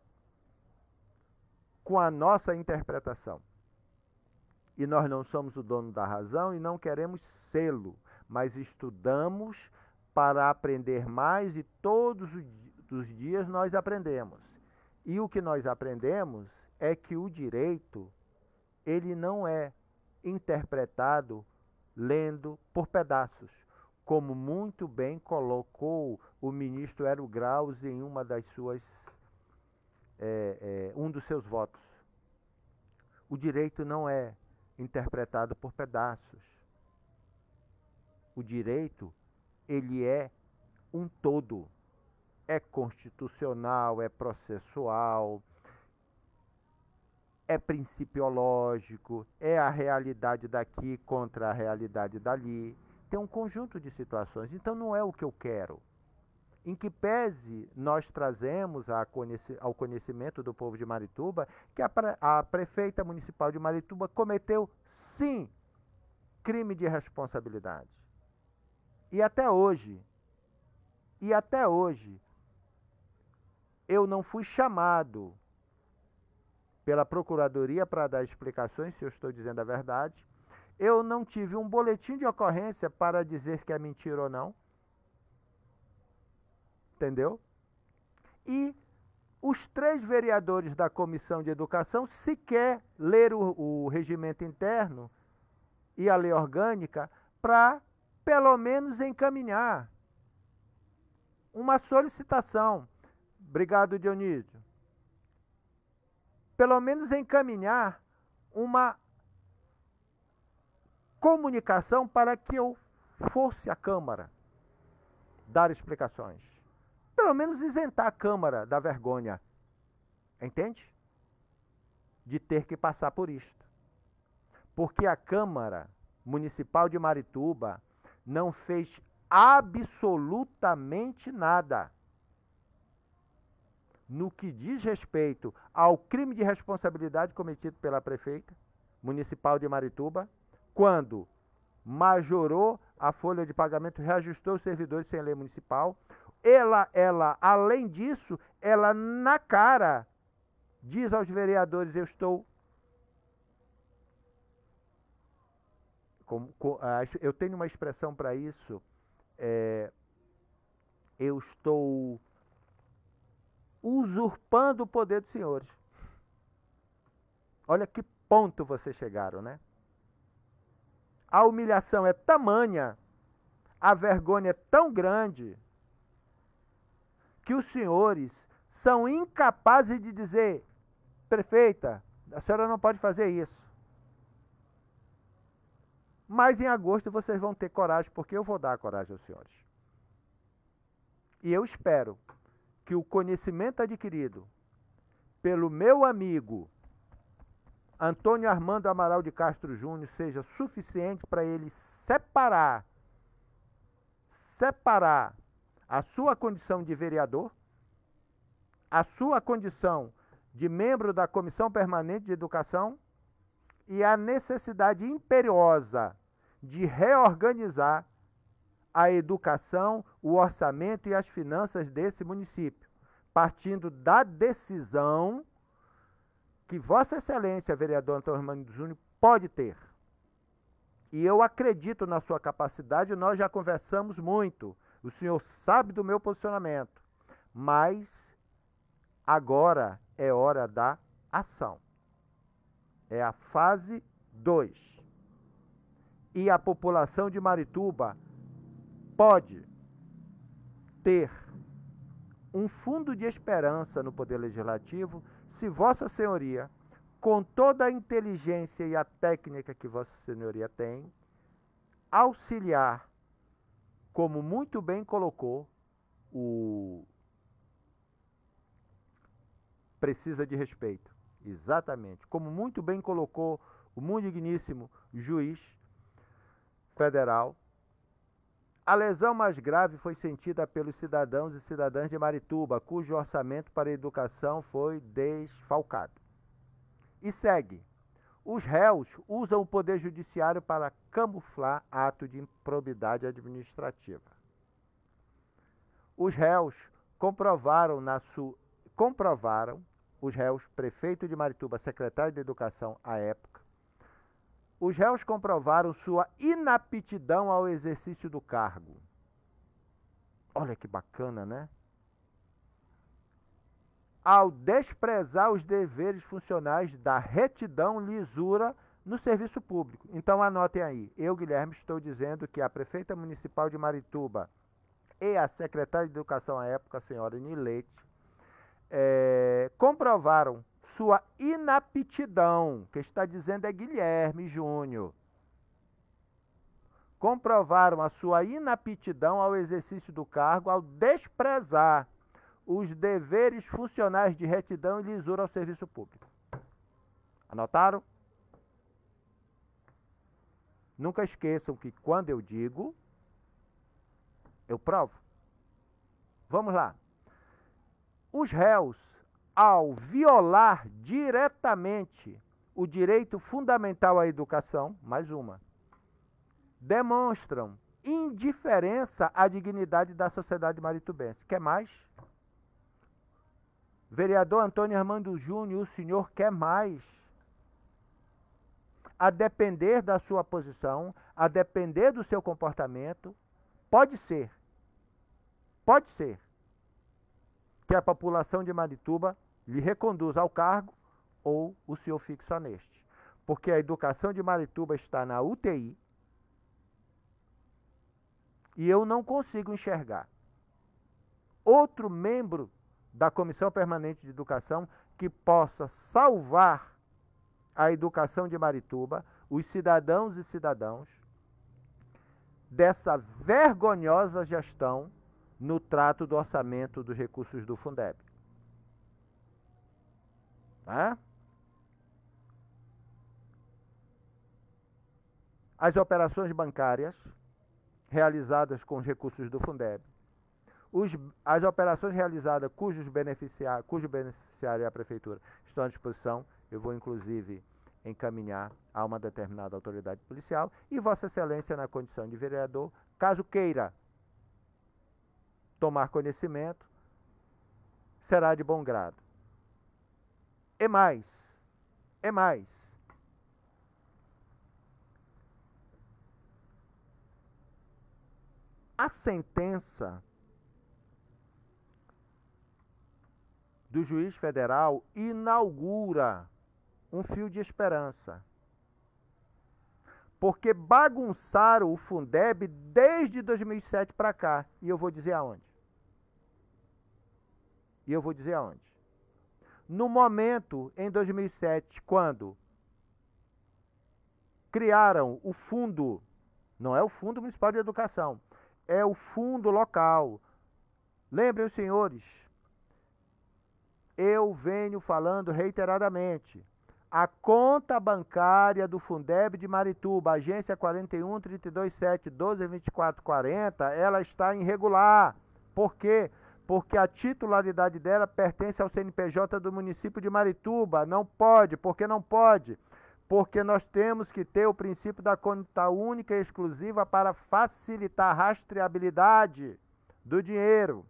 S1: com a nossa interpretação. E nós não somos o dono da razão e não queremos sê-lo, mas estudamos para aprender mais e todos os dias nós aprendemos. E o que nós aprendemos é que o direito, ele não é interpretado lendo por pedaços, como muito bem colocou o ministro Hélio Graus em uma das suas, um dos seus votos. O direito não é interpretado por pedaços. O direito, ele é um todo. É constitucional, é processual, é principiológico, é a realidade daqui contra a realidade dali. Tem um conjunto de situações. Então não é o que eu quero. Em que pese nós trazemos ao conhecimento do povo de Marituba que a prefeita municipal de Marituba cometeu, sim, crime de responsabilidade. E até hoje, eu não fui chamado pela Procuradoria para dar explicações se eu estou dizendo a verdade. Eu não tive um boletim de ocorrência para dizer que é mentira ou não. Entendeu? E os 3 vereadores da Comissão de Educação sequer leram o regimento interno e a lei orgânica para, pelo menos, encaminhar uma solicitação. Obrigado, Dionísio. Pelo menos encaminhar uma comunicação para que eu fosse à Câmara dar explicações. Pelo menos isentar a Câmara da vergonha, entende? De ter que passar por isto. Porque a Câmara Municipal de Marituba não fez absolutamente nada no que diz respeito ao crime de responsabilidade cometido pela prefeita municipal de Marituba, quando majorou a folha de pagamento, reajustou os servidores sem lei municipal. Ela, além disso, ela na cara diz aos vereadores: eu tenho uma expressão para isso, eu estou usurpando o poder dos senhores. Olha que ponto vocês chegaram, né? A humilhação é tamanha, a vergonha é tão grande, que os senhores são incapazes de dizer: prefeita, a senhora não pode fazer isso. Mas em agosto vocês vão ter coragem, porque eu vou dar a coragem aos senhores. E eu espero que o conhecimento adquirido pelo meu amigo Antônio Armando Amaral de Castro Júnior seja suficiente para ele separar a sua condição de vereador, a sua condição de membro da Comissão Permanente de Educação e a necessidade imperiosa de reorganizar a educação, o orçamento e as finanças desse município, partindo da decisão que Vossa Excelência, vereador Antônio Armando Júnior, pode ter. E eu acredito na sua capacidade, nós já conversamos muito, o senhor sabe do meu posicionamento, mas agora é hora da ação. É a fase 2. E a população de Marituba pode ter um fundo de esperança no Poder Legislativo se Vossa Senhoria, com toda a inteligência e a técnica que Vossa Senhoria tem, auxiliar, como muito bem colocou o precisa de respeito. Exatamente. Como muito bem colocou o muito digníssimo juiz federal, a lesão mais grave foi sentida pelos cidadãos e cidadãs de Marituba, cujo orçamento para a educação foi desfalcado. E segue. Os réus usam o poder judiciário para camuflar ato de improbidade administrativa. Os réus comprovaram, os réus, prefeito de Marituba, secretário de Educação à época, os réus comprovaram sua inaptidão ao exercício do cargo. Olha que bacana, né? Ao desprezar os deveres funcionais da retidão e lisura no serviço público. Então anotem aí, eu, Guilherme, estou dizendo que a prefeita municipal de Marituba e a secretária de Educação à época, a senhora Nileite, comprovaram sua inaptidão, quem está dizendo é Guilherme Júnior, comprovaram a sua inaptidão ao exercício do cargo ao desprezar os deveres funcionais de retidão e lisura ao serviço público. Anotaram? Nunca esqueçam que quando eu digo, eu provo. Vamos lá. Os réus, ao violar diretamente o direito fundamental à educação, mais uma, demonstram indiferença à dignidade da sociedade maritubense. Quer mais? Vereador Antônio Armando Júnior, o senhor quer mais? A depender da sua posição, a depender do seu comportamento, pode ser que a população de Marituba lhe reconduza ao cargo ou o senhor fique só neste. Porque a educação de Marituba está na UTI e eu não consigo enxergar outro membro da Comissão Permanente de Educação que possa salvar a educação de Marituba, os cidadãos e cidadãos, dessa vergonhosa gestão no trato do orçamento dos recursos do Fundeb. As operações bancárias realizadas com os recursos do Fundeb, as operações realizadas cujo beneficiário é a Prefeitura estão à disposição, eu vou inclusive encaminhar a uma determinada autoridade policial e Vossa Excelência, na condição de vereador, caso queira tomar conhecimento, será de bom grado. E mais, a sentença do juiz federal inaugura um fio de esperança. Porque bagunçaram o Fundeb desde 2007 para cá. E eu vou dizer aonde. No momento, em 2007, quando criaram o fundo, não é o Fundo Municipal de Educação, é o fundo local. Lembrem os senhores, eu venho falando reiteradamente, a conta bancária do Fundeb de Marituba, agência 41 32 7 12 24 40, ela está irregular. Por quê? Porque a titularidade dela pertence ao CNPJ do município de Marituba. Não pode. Por que não pode? Porque nós temos que ter o princípio da conta única e exclusiva para facilitar a rastreabilidade do dinheiro.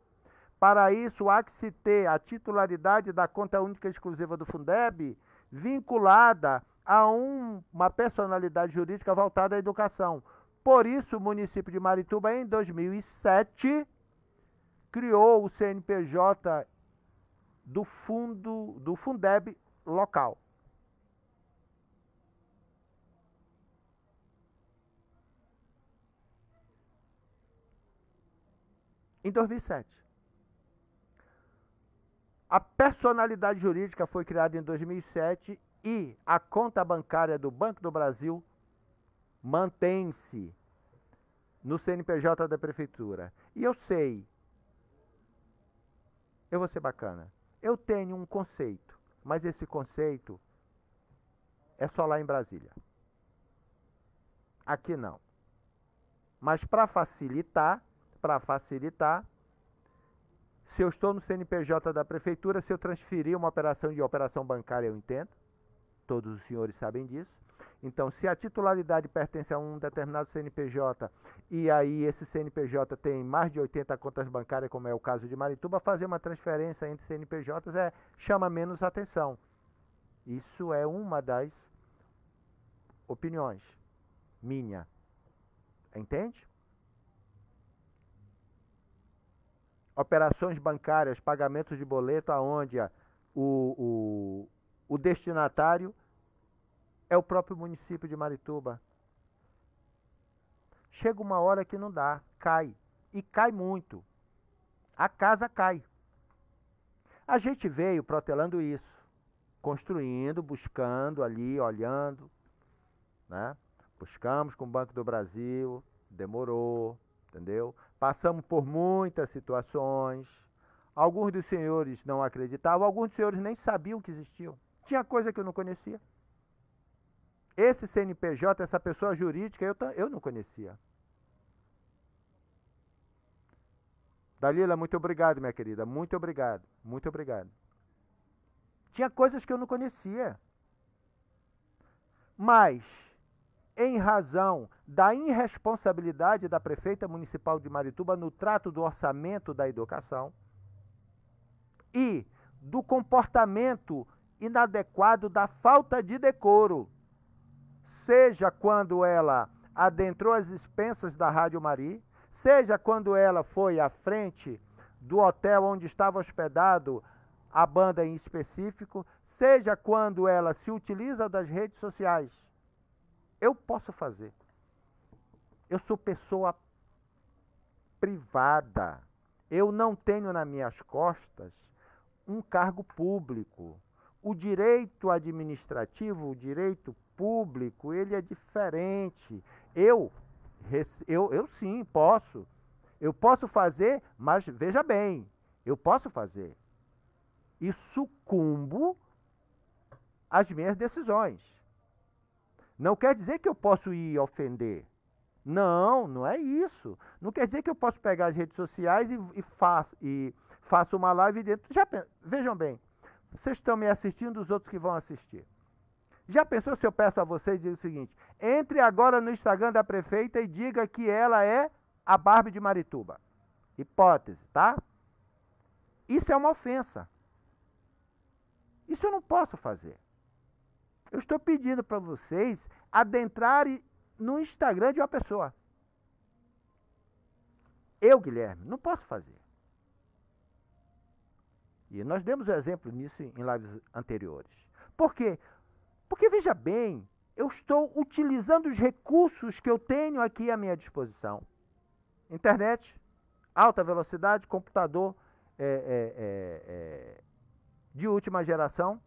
S1: Para isso, há que se ter a titularidade da conta única e exclusiva do Fundeb vinculada a uma personalidade jurídica voltada à educação. Por isso, o município de Marituba, em 2007, criou o CNPJ do Fundeb local. Em 2007. A personalidade jurídica foi criada em 2007 e a conta bancária do Banco do Brasil mantém-se no CNPJ da Prefeitura. E eu sei, eu vou ser bacana, eu tenho um conceito, mas esse conceito é só lá em Brasília. Aqui não. Mas para facilitar, se eu estou no CNPJ da Prefeitura, se eu transferir uma operação de operação bancária, eu entendo. Todos os senhores sabem disso. Então, se a titularidade pertence a um determinado CNPJ e aí esse CNPJ tem mais de 80 contas bancárias, como é o caso de Marituba, fazer uma transferência entre CNPJs chama menos atenção. Isso é uma das opiniões minha. Entende? Operações bancárias, pagamentos de boleto, aonde o destinatário é o próprio município de Marituba. Chega uma hora que não dá, cai. E cai muito. A casa cai. A gente veio protelando isso. construindo, buscando ali, olhando, né? Buscamos com o Banco do Brasil, demorou, entendeu? Passamos por muitas situações. Alguns dos senhores não acreditavam, alguns dos senhores nem sabiam que existiam. Tinha coisa que eu não conhecia. Esse CNPJ, essa pessoa jurídica, eu não conhecia. Dalila, muito obrigado, minha querida. Muito obrigado. Muito obrigado. Tinha coisas que eu não conhecia. Mas, em razão da irresponsabilidade da prefeita municipal de Marituba no trato do orçamento da educação e do comportamento inadequado da falta de decoro, seja quando ela adentrou as expensas da Rádio Mari, seja quando ela foi à frente do hotel onde estava hospedado a banda em específico, seja quando ela se utiliza das redes sociais. Eu posso fazer. Eu sou pessoa privada. Eu não tenho nas minhas costas um cargo público. O direito administrativo, o direito público, ele é diferente. Eu sim posso. Eu posso fazer, mas veja bem, eu posso fazer. E sucumbo às minhas decisões. Não quer dizer que eu posso ir ofender. Não, não é isso. Não quer dizer que eu posso pegar as redes sociais e faço uma live dentro. Vejam bem, vocês estão me assistindo, os outros que vão assistir. Já pensou se eu peço a vocês e digo o seguinte: entre agora no Instagram da prefeita e diga que ela é a Barbie de Marituba. Hipótese, tá? Isso é uma ofensa. Isso eu não posso fazer. Eu estou pedindo para vocês adentrarem no Instagram de uma pessoa. Eu, Guilherme, não posso fazer. E nós demos exemplo nisso em lives anteriores. Por quê? Porque, veja bem, eu estou utilizando os recursos que eu tenho aqui à minha disposição. Internet, alta velocidade, computador de última geração,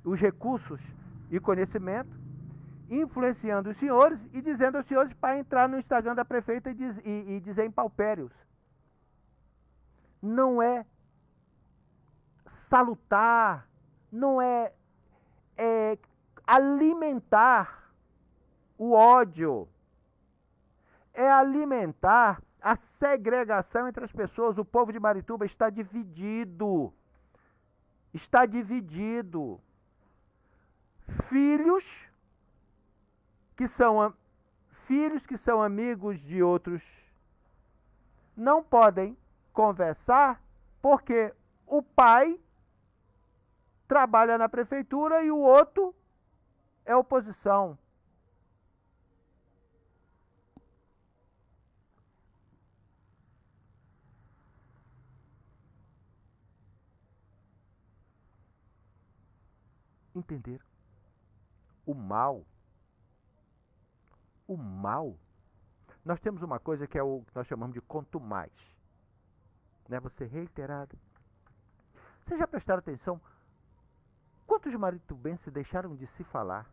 S1: os recursos e conhecimento, influenciando os senhores e dizendo aos senhores para entrar no Instagram da prefeita e dizer impalpérios. Não é salutar, não é alimentar o ódio, é alimentar a segregação entre as pessoas. O povo de Marituba está dividido. Está dividido. Filhos que são amigos de outros não podem conversar porque o pai trabalha na prefeitura e o outro é oposição. Entenderam? O mal. Nós temos uma coisa que é o que nós chamamos de contumaz. Né? Você reiterado. Vocês já prestaram atenção? Quantos maritubenses deixaram de se falar?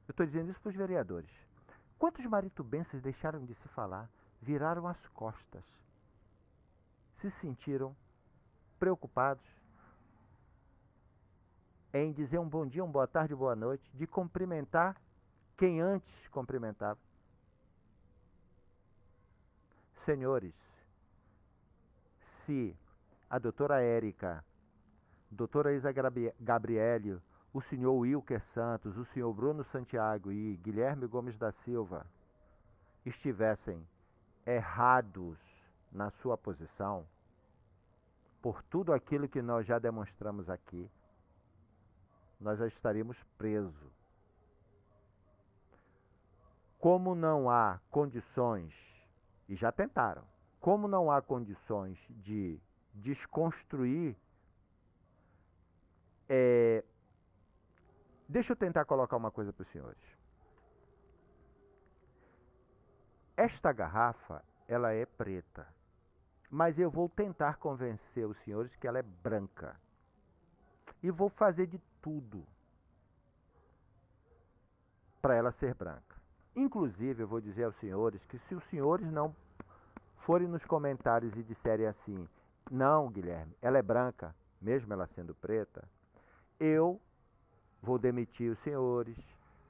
S1: Eu estou dizendo isso para os vereadores. Quantos maritubenses deixaram de se falar? Viraram as costas. Se sentiram preocupados em dizer um bom dia, uma boa tarde, boa noite, de cumprimentar quem antes cumprimentava. Senhores, se a doutora Érica, doutora Isa Gabriele, o senhor Wilker Santos, o senhor Bruno Santiago e Guilherme Gomes da Silva estivessem errados na sua posição, por tudo aquilo que nós já demonstramos aqui, nós já estaríamos presos. Como não há condições, e já tentaram, como não há condições de desconstruir, deixa eu tentar colocar uma coisa para os senhores. Esta garrafa, ela é preta, mas eu vou tentar convencer os senhores que ela é branca. e vou fazer de tudo para ela ser branca. Inclusive, eu vou dizer aos senhores que se os senhores não forem nos comentários e disserem assim, não, Guilherme, ela é branca, mesmo ela sendo preta, eu vou demitir os senhores,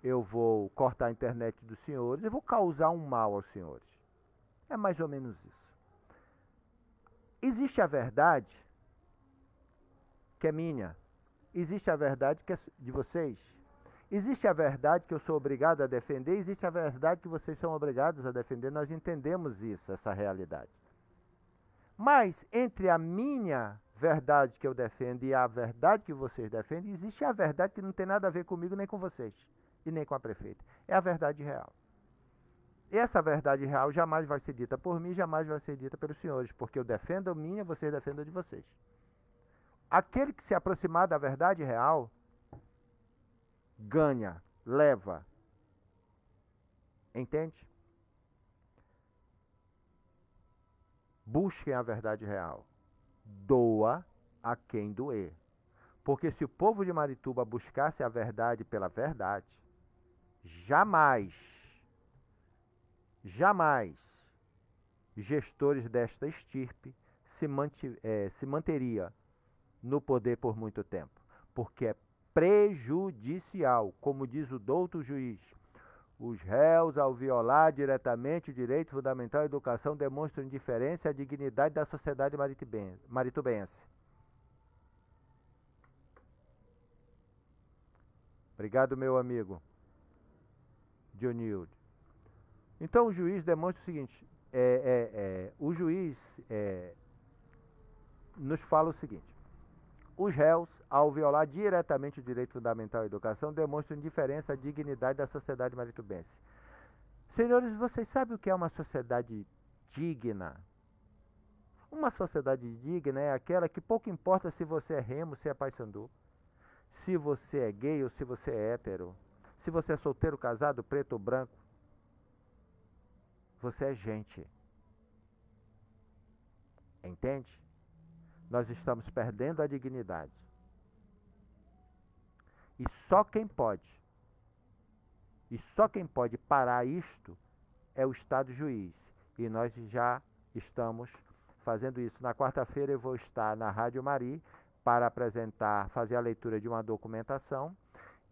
S1: eu vou cortar a internet dos senhores, eu vou causar um mal aos senhores. É mais ou menos isso. Existe a verdade, que é minha. Existe a verdade que é de vocês. Existe a verdade que eu sou obrigado a defender, existe a verdade que vocês são obrigados a defender. Nós entendemos isso, essa realidade. Mas entre a minha verdade que eu defendo e a verdade que vocês defendem, existe a verdade que não tem nada a ver comigo nem com vocês e nem com a prefeita. É a verdade real. E essa verdade real jamais vai ser dita por mim, jamais vai ser dita pelos senhores, porque eu defendo a minha, vocês defendem a de vocês. Aquele que se aproximar da verdade real ganha, leva. Entende? Busquem a verdade real. Doa a quem doer. Porque se o povo de Marituba buscasse a verdade pela verdade, jamais gestores desta estirpe se manteria no poder por muito tempo. Porque é prejudicial, como diz o douto juiz. Os réus, ao violar diretamente o direito fundamental à educação, demonstram indiferença à dignidade da sociedade maritubense. Obrigado, meu amigo Dionildo. Então, o juiz demonstra o seguinte, o juiz nos fala o seguinte, os réus, ao violar diretamente o direito fundamental à educação, demonstram indiferença à dignidade da sociedade maritubense. Senhores, vocês sabem o que é uma sociedade digna? Uma sociedade digna é aquela que pouco importa se você é remo, se é paysandu, se você é gay ou se você é hétero, se você é solteiro, casado, preto ou branco, você é gente. Entende? Nós estamos perdendo a dignidade. E só quem pode parar isto é o Estado juiz. E nós já estamos fazendo isso. Na quarta-feira eu vou estar na Rádio Mari para fazer a leitura de uma documentação.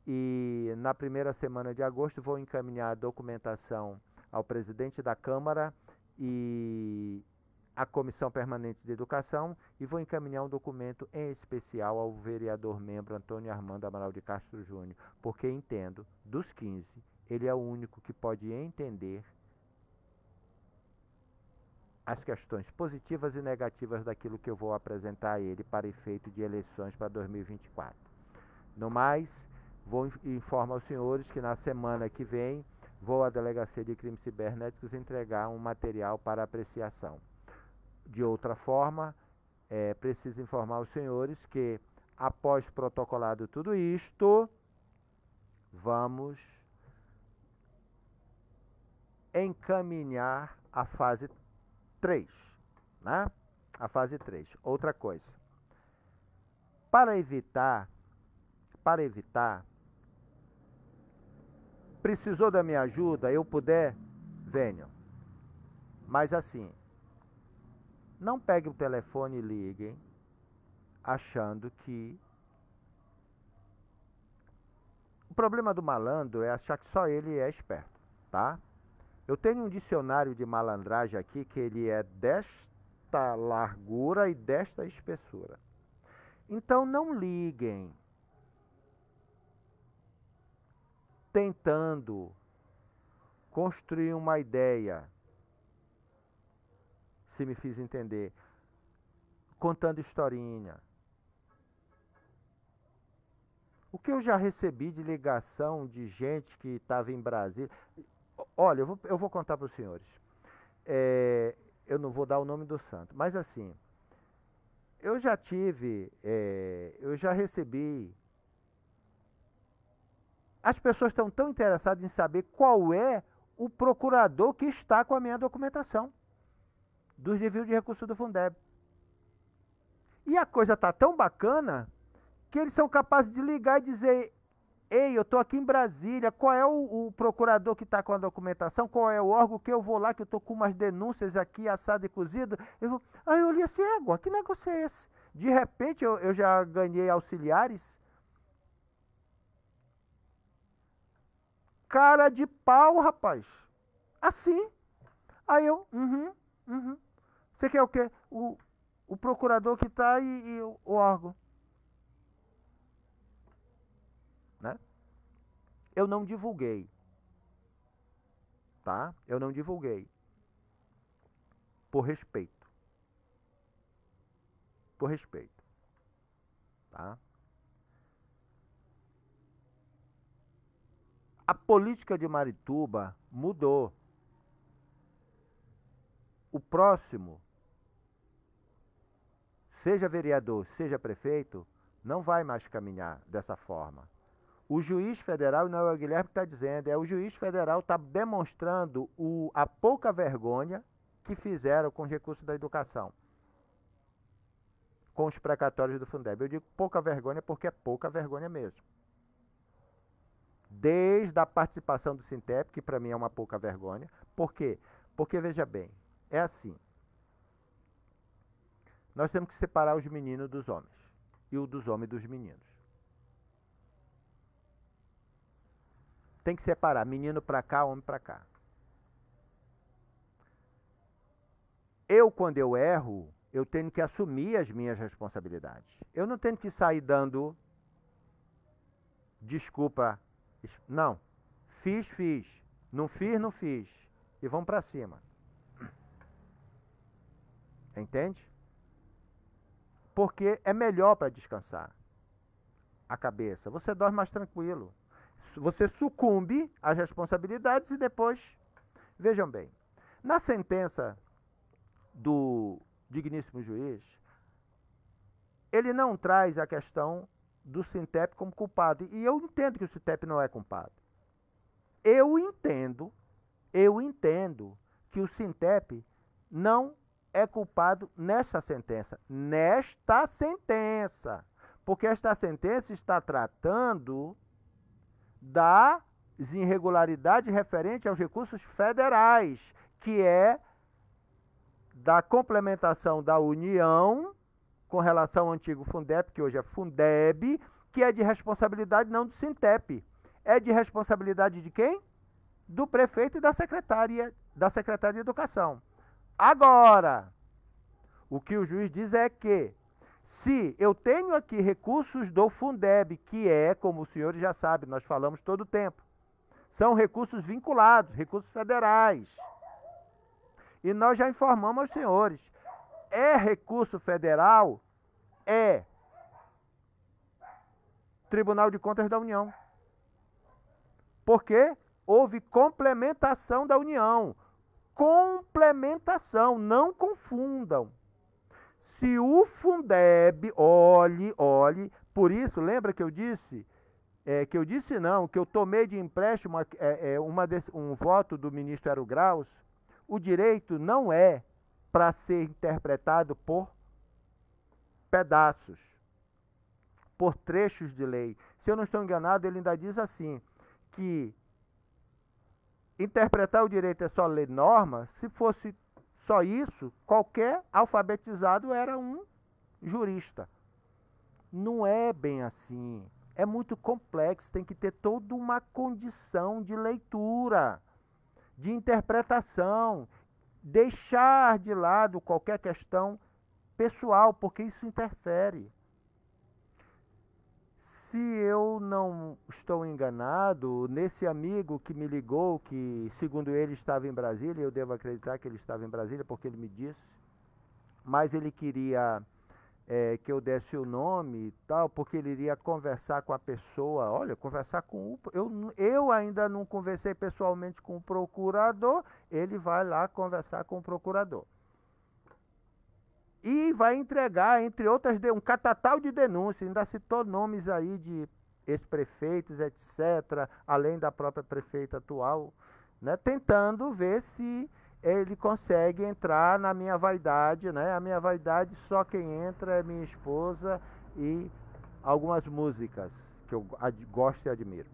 S1: E na primeira semana de agosto vou encaminhar a documentação ao presidente da Câmara e a Comissão Permanente de Educação e vou encaminhar um documento em especial ao vereador membro Antônio Armando Amaral de Castro Júnior, porque entendo, dos 15, ele é o único que pode entender as questões positivas e negativas daquilo que eu vou apresentar a ele para efeito de eleições para 2024. No mais, vou informar aos senhores que na semana que vem vou à Delegacia de Crimes Cibernéticos entregar um material para apreciação. De outra forma, preciso informar os senhores que, após protocolado tudo isto, vamos encaminhar a fase 3, né? A fase 3. Outra coisa. Para evitar, precisou da minha ajuda, eu puder, venham. Mas assim, não peguem o telefone e liguem achando que... O problema do malandro é achar que só ele é esperto, tá? Eu tenho um dicionário de malandragem aqui que ele é desta largura e desta espessura. Então não liguem tentando construir uma ideia, se me fiz entender, contando historinha. O que eu já recebi de ligação de gente que estava em Brasília... Olha, eu vou contar para os senhores. Eu não vou dar o nome do santo, mas assim, eu já recebi... As pessoas estão tão interessadas em saber qual é o procurador que está com a minha documentação dos desvios de recursos do Fundeb. E a coisa está tão bacana que eles são capazes de ligar e dizer: ei, eu estou aqui em Brasília, qual é o procurador que está com a documentação, qual é o órgão que eu vou lá, que eu estou com umas denúncias aqui, assado e cozido. Aí eu olhei assim: agora, que negócio é esse? De repente eu já ganhei auxiliares. Cara de pau, rapaz. Assim. Aí eu, Você quer o quê? O procurador que está e o órgão. Né? Eu não divulguei. Tá? Eu não divulguei. Por respeito. Por respeito. Tá? A política de Marituba mudou. O próximo, seja vereador, seja prefeito, não vai mais caminhar dessa forma. O juiz federal, não é o Guilherme que está dizendo, é o juiz federal está demonstrando a pouca vergonha que fizeram com os recursos da educação, com os precatórios do Fundeb. Eu digo pouca vergonha porque é pouca vergonha mesmo. Desde a participação do Sintep, que para mim é uma pouca vergonha. Por quê? Porque, veja bem, é assim. Nós temos que separar os meninos dos homens. E o dos homens dos meninos. Tem que separar menino para cá, homem para cá. Quando eu erro, eu tenho que assumir as minhas responsabilidades. Eu não tenho que sair dando desculpa. Não. Fiz. Não fiz. E vamos para cima. Entende? Porque é melhor para descansar a cabeça. Você dorme mais tranquilo. Você sucumbe às responsabilidades e depois... Vejam bem, na sentença do digníssimo juiz, ele não traz a questão do Sintep como culpado. E eu entendo que o Sintep não é culpado. Eu entendo que o Sintep não é culpado nesta sentença. Porque esta sentença está tratando das irregularidades referentes aos recursos federais, que é da complementação da União com relação ao antigo Fundeb, que hoje é Fundeb, que é de responsabilidade não do Sintep. É de responsabilidade de quem? Do prefeito e da secretária de Educação. Agora, o que o juiz diz é que, se eu tenho aqui recursos do Fundeb, que é, como os senhores já sabem, nós falamos todo o tempo, são recursos vinculados, recursos federais. E nós já informamos aos senhores, é recurso federal, é Tribunal de Contas da União. Porque houve complementação da União. Complementação, não confundam. Se o Fundeb, olhe, por isso, lembra que eu disse, que eu tomei de empréstimo um voto do ministro Hélio Graus. O direito não é para ser interpretado por pedaços, por trechos de lei. Se eu não estou enganado, ele ainda diz assim, que interpretar o direito é só ler norma. Se fosse só isso, qualquer alfabetizado era um jurista. Não é bem assim. É muito complexo, tem que ter toda uma condição de leitura, de interpretação, deixar de lado qualquer questão pessoal, porque isso interfere. Se eu não estou enganado, nesse amigo que me ligou, que segundo ele estava em Brasília, eu devo acreditar que ele estava em Brasília porque ele me disse, mas ele queria que eu desse o nome e tal, porque ele iria conversar com a pessoa. Olha, conversar com o... Eu ainda não conversei pessoalmente com o procurador, ele vai lá conversar com o procurador. E vai entregar, entre outras, um catatal de denúncias, ainda citou nomes aí de ex-prefeitos, etc., além da própria prefeita atual, né, tentando ver se ele consegue entrar na minha vaidade, né? A minha vaidade, só quem entra é minha esposa e algumas músicas que eu gosto e admiro.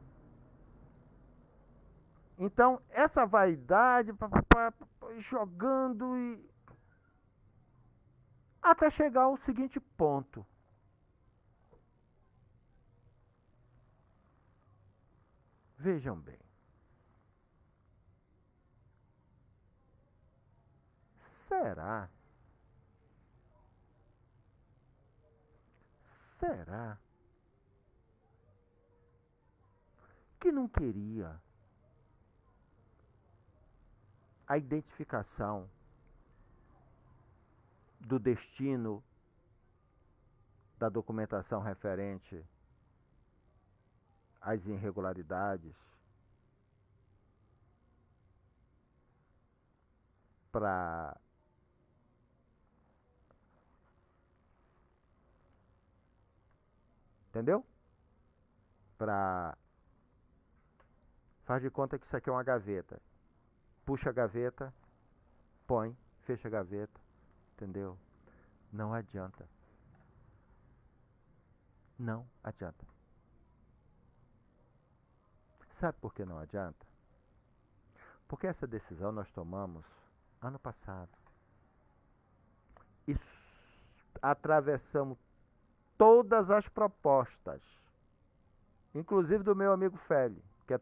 S1: Então, essa vaidade, jogando e até chegar ao seguinte ponto. Vejam bem. Será? Será que não queria a identificação do destino da documentação referente às irregularidades para entendeu? Faz de conta que isso aqui é uma gaveta. Puxa a gaveta, põe, fecha a gaveta, entendeu? Não adianta. Não adianta. Sabe por que não adianta? Porque essa decisão nós tomamos ano passado. E atravessamos todas as propostas, inclusive do meu amigo Feli, que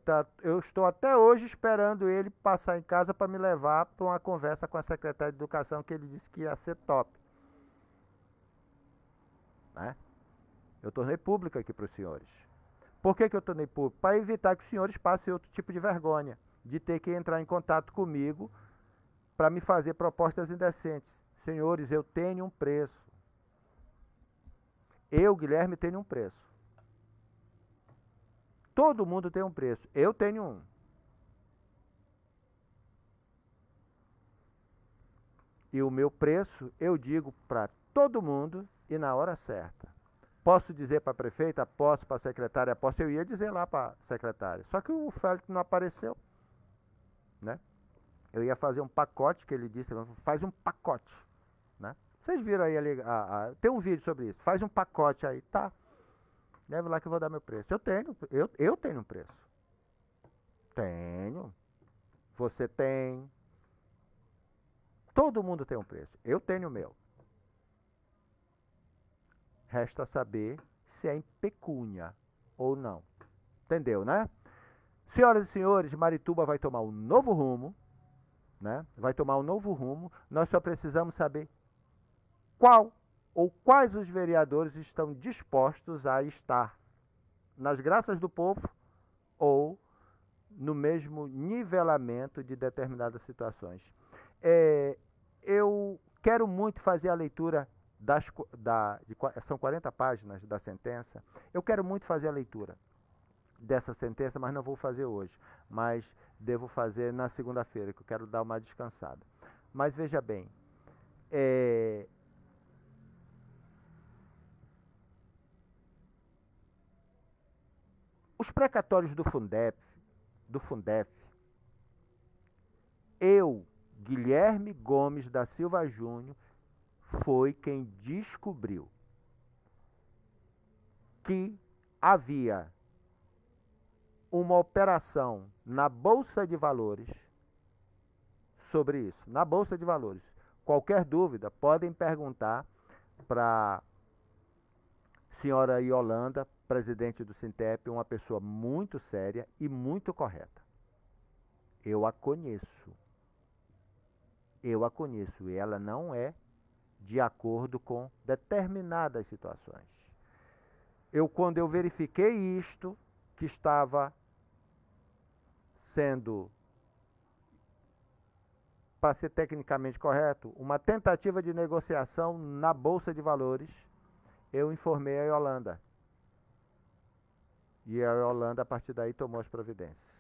S1: eu estou até hoje esperando ele passar em casa para me levar para uma conversa com a secretária de Educação, que ele disse que ia ser top. Né? Eu tornei público aqui para os senhores. Por que eu tornei público? Para evitar que os senhores passem outro tipo de vergonha, de ter que entrar em contato comigo para me fazer propostas indecentes. Senhores, eu tenho um preço. Eu, Guilherme, tenho um preço. Todo mundo tem um preço. Eu tenho um. E o meu preço eu digo para todo mundo e na hora certa. Posso dizer para a prefeita? Posso. Para a secretária? Posso. Eu ia dizer lá para a secretária. Só que o Félix não apareceu. Né? Eu ia fazer um pacote, que ele disse, faz um pacote. Né? Vocês viram aí, tem um vídeo sobre isso. Faz um pacote aí, tá? Leve lá que eu vou dar meu preço. Eu tenho um preço. Tenho. Você tem. Todo mundo tem um preço. Eu tenho o meu. Resta saber se é em pecúnia ou não. Entendeu, né? Senhoras e senhores, Marituba vai tomar um novo rumo. Né? Vai tomar um novo rumo. Nós só precisamos saber qual ou quais os vereadores estão dispostos a estar nas graças do povo ou no mesmo nivelamento de determinadas situações. Eu quero muito fazer a leitura são 40 páginas da sentença. Eu quero muito fazer a leitura dessa sentença, mas não vou fazer hoje. Mas devo fazer na segunda-feira, que eu quero dar uma descansada. Mas veja bem, os precatórios do Fundef, eu, Guilherme Gomes da Silva Júnior, foi quem descobriu que havia uma operação na Bolsa de Valores sobre isso. Na Bolsa de Valores. Qualquer dúvida, podem perguntar para a senhora Yolanda, presidente do Sintep, uma pessoa muito séria e muito correta. Eu a conheço. E ela não é de acordo com determinadas situações. Quando eu verifiquei isto, que estava sendo, para ser tecnicamente correto, uma tentativa de negociação na Bolsa de Valores, eu informei a Yolanda. E a Yolanda, a partir daí, tomou as providências.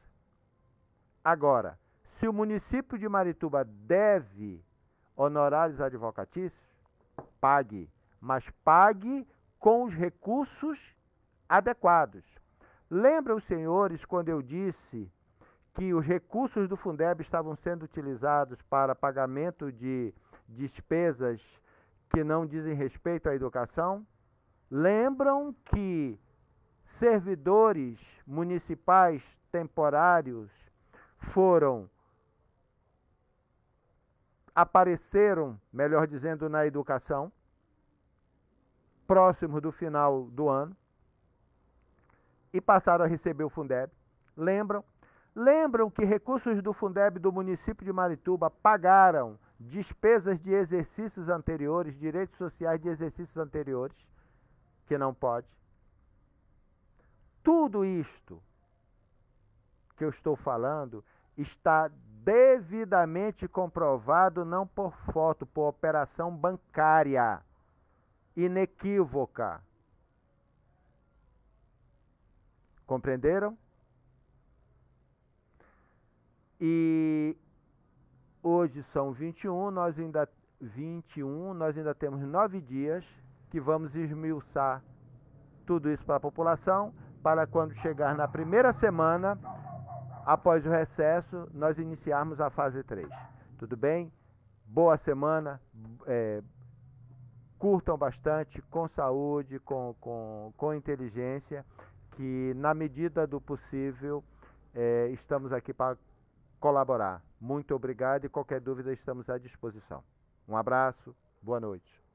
S1: Agora, se o município de Marituba deve honorários advocatícios, pague, mas pague com os recursos adequados. Lembra os senhores quando eu disse que os recursos do Fundeb estavam sendo utilizados para pagamento de despesas que não dizem respeito à educação? lembram que servidores municipais temporários apareceram, melhor dizendo, na educação, próximo do final do ano, e passaram a receber o Fundeb. Lembram? Lembram que recursos do Fundeb do município de Marituba pagaram despesas de exercícios anteriores, direitos sociais de exercícios anteriores, que não pode. Tudo isto que eu estou falando está devidamente comprovado, não por foto, por operação bancária inequívoca. Compreenderam? E hoje são 21, nós ainda temos 9 dias que vamos esmiuçar tudo isso para a população, para quando chegar na primeira semana, após o recesso, nós iniciarmos a fase 3. Tudo bem? Boa semana, curtam bastante, com saúde, com inteligência, que na medida do possível estamos aqui para colaborar. Muito obrigado e qualquer dúvida estamos à disposição. Um abraço, boa noite.